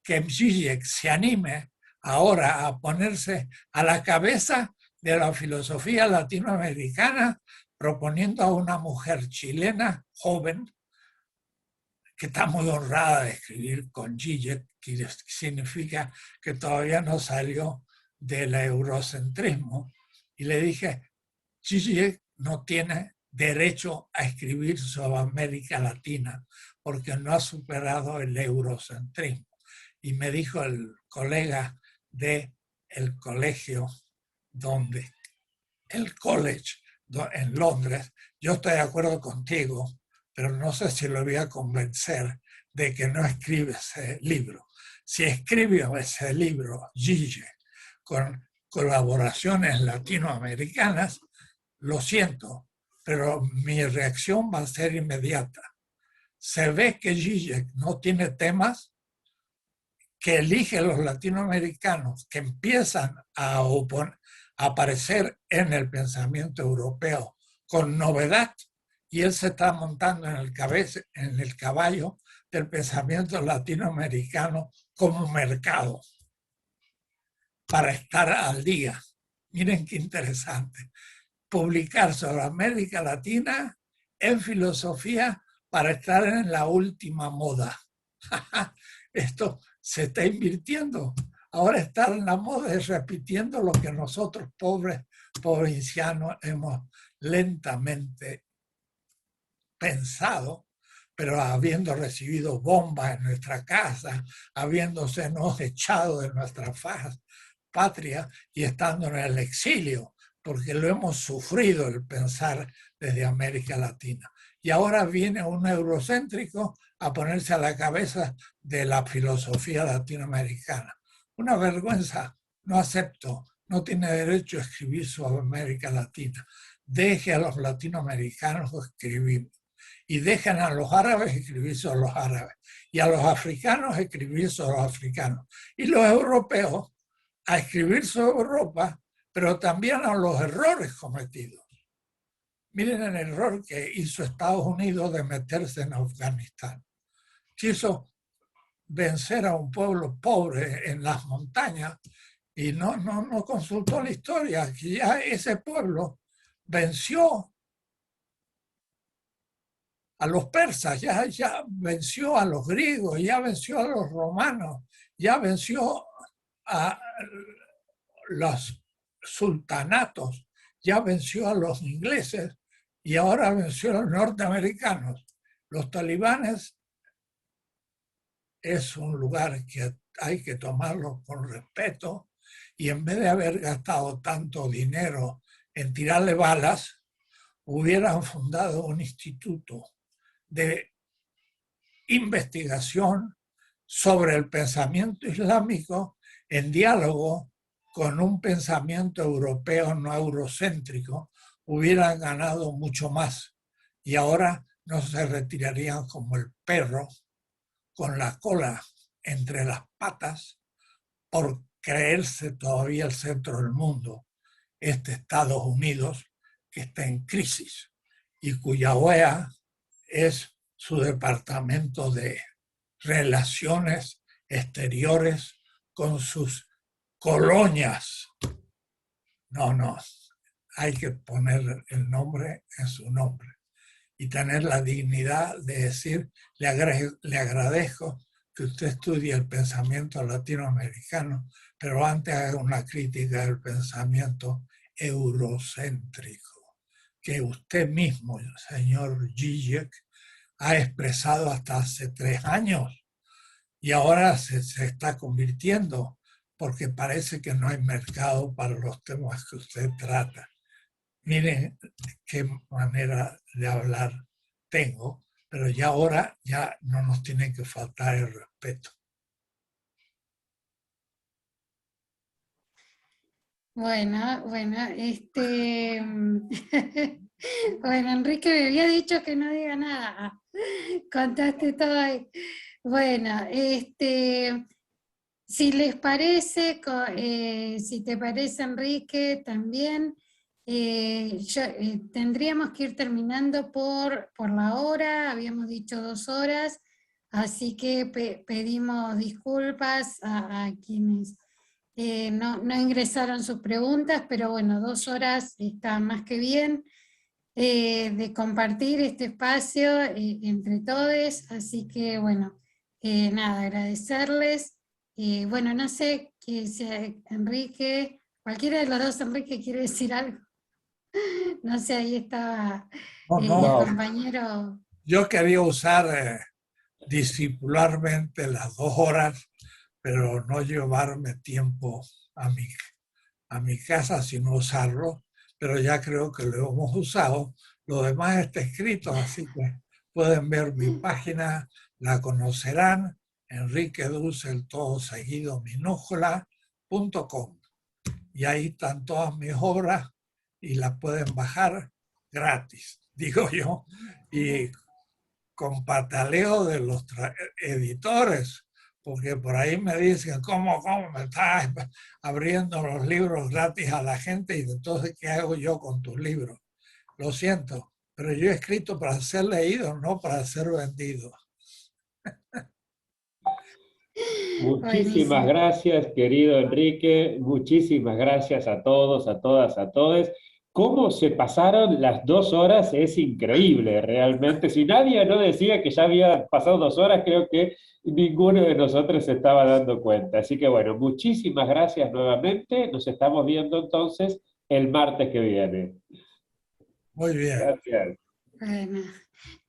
que Zizek se anime ahora a ponerse a la cabeza de la filosofía latinoamericana proponiendo a una mujer chilena joven que está muy honrada de escribir con Zizek, que significa que todavía no salió del eurocentrismo. Y le dije, Zizek no tiene derecho a escribir sobre América Latina porque no ha superado el eurocentrismo. Y me dijo el colega del colegio el college en Londres, yo estoy de acuerdo contigo, pero no sé si lo voy a convencer de que no escribe ese libro. Si escribió ese libro, Zizek, con colaboraciones latinoamericanas, lo siento, pero mi reacción va a ser inmediata. Se ve que Zizek no tiene temas que elige los latinoamericanos que empiezan a aparecer en el pensamiento europeo con novedad y él se está montando en el caballo del pensamiento latinoamericano como mercado para estar al día. Miren qué interesante. Publicar sobre América Latina en filosofía para estar en la última moda. Esto se está invirtiendo. Ahora estar en la moda es repitiendo lo que nosotros pobres provincianos hemos lentamente pensado, pero habiendo recibido bombas en nuestra casa, habiéndosenos echado de nuestra patria y estando en el exilio, porque lo hemos sufrido el pensar desde América Latina. Y ahora viene un eurocéntrico a ponerse a la cabeza de la filosofía latinoamericana. Una vergüenza, no acepto, no tiene derecho a escribir sobre América Latina. Deje a los latinoamericanos escribir y dejen a los árabes escribir sobre los árabes y a los africanos escribir sobre los africanos y los europeos a escribir sobre Europa, pero también a los errores cometidos. Miren el error que hizo Estados Unidos de meterse en Afganistán. Quiso vencer a un pueblo pobre en las montañas y no consultó la historia, que ya ese pueblo venció a los persas, ya venció a los griegos, ya venció a los romanos, ya venció a los sultanatos, ya venció a los ingleses y ahora venció a los norteamericanos. Los talibanes es un lugar que hay que tomarlo con respeto y en vez de haber gastado tanto dinero en tirarle balas, hubieran fundado un instituto de investigación sobre el pensamiento islámico en diálogo con un pensamiento europeo no eurocéntrico, hubieran ganado mucho más y ahora no se retirarían como el perro con la cola entre las patas por creerse todavía el centro del mundo, este Estados Unidos que está en crisis y cuya OEA es su departamento de relaciones exteriores con sus colonias. No, hay que poner el nombre en su nombre y tener la dignidad de decir, le agradezco que usted estudie el pensamiento latinoamericano, pero antes haga una crítica del pensamiento eurocéntrico, que usted mismo, señor Zizek, ha expresado hasta hace 3 años y ahora se está convirtiendo porque parece que no hay mercado para los temas que usted trata. Miren qué manera de hablar tengo, pero ya ahora ya no nos tiene que faltar el respeto. Bueno, bueno, bueno, Enrique me había dicho que no diga nada. Contaste todo ahí. Bueno, si les parece, si te parece, Enrique, también tendríamos que ir terminando por la hora, habíamos dicho 2 horas, así que pedimos disculpas a quienes no ingresaron sus preguntas, pero bueno, 2 horas está más que bien de compartir este espacio entre todos, así que bueno, nada, agradecerles. Bueno, no sé si Enrique, cualquiera de los dos, Enrique, quiere decir algo. No sé, ahí estaba el compañero. Yo quería usar discipularmente las 2 horas, pero no llevarme tiempo a mi casa, sino usarlo, pero ya creo que lo hemos usado. Lo demás está escrito, así que pueden ver mi página, la conocerán, Enrique Dussel, todo seguido, minúscula.com. Y ahí están todas mis obras y las pueden bajar gratis, digo yo, y con pataleo de los editores, porque por ahí me dicen, ¿cómo me estás abriendo los libros gratis a la gente? Y entonces, ¿qué hago yo con tus libros? Lo siento, pero yo he escrito para ser leído, no para ser vendido. Muchísimas gracias, querido Enrique. Muchísimas gracias a todos, a todas, a todos. Cómo se pasaron las 2 horas es increíble, realmente. Si nadie no decía que ya había pasado 2 horas, creo que ninguno de nosotros se estaba dando cuenta. Así que bueno, muchísimas gracias nuevamente. Nos estamos viendo entonces el martes que viene. Muy bien. Gracias. Bueno.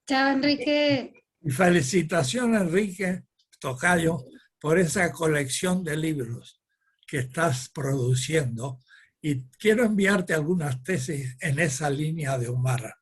Chao, Enrique. Y felicitaciones, Enrique Tocayo, por esa colección de libros que estás produciendo y quiero enviarte algunas tesis en esa línea de Omar.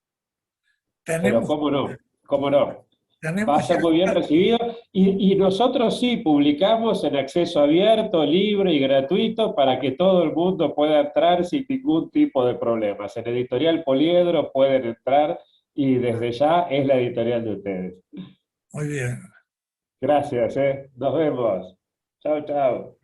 Pero cómo no, cómo no. Va a tenemos ser muy bien recibido. Y nosotros sí publicamos en acceso abierto, libre y gratuito para que todo el mundo pueda entrar sin ningún tipo de problemas. En Editorial Poliedro pueden entrar y desde ya es la editorial de ustedes. Muy bien. Gracias, nos vemos. Chao, chao.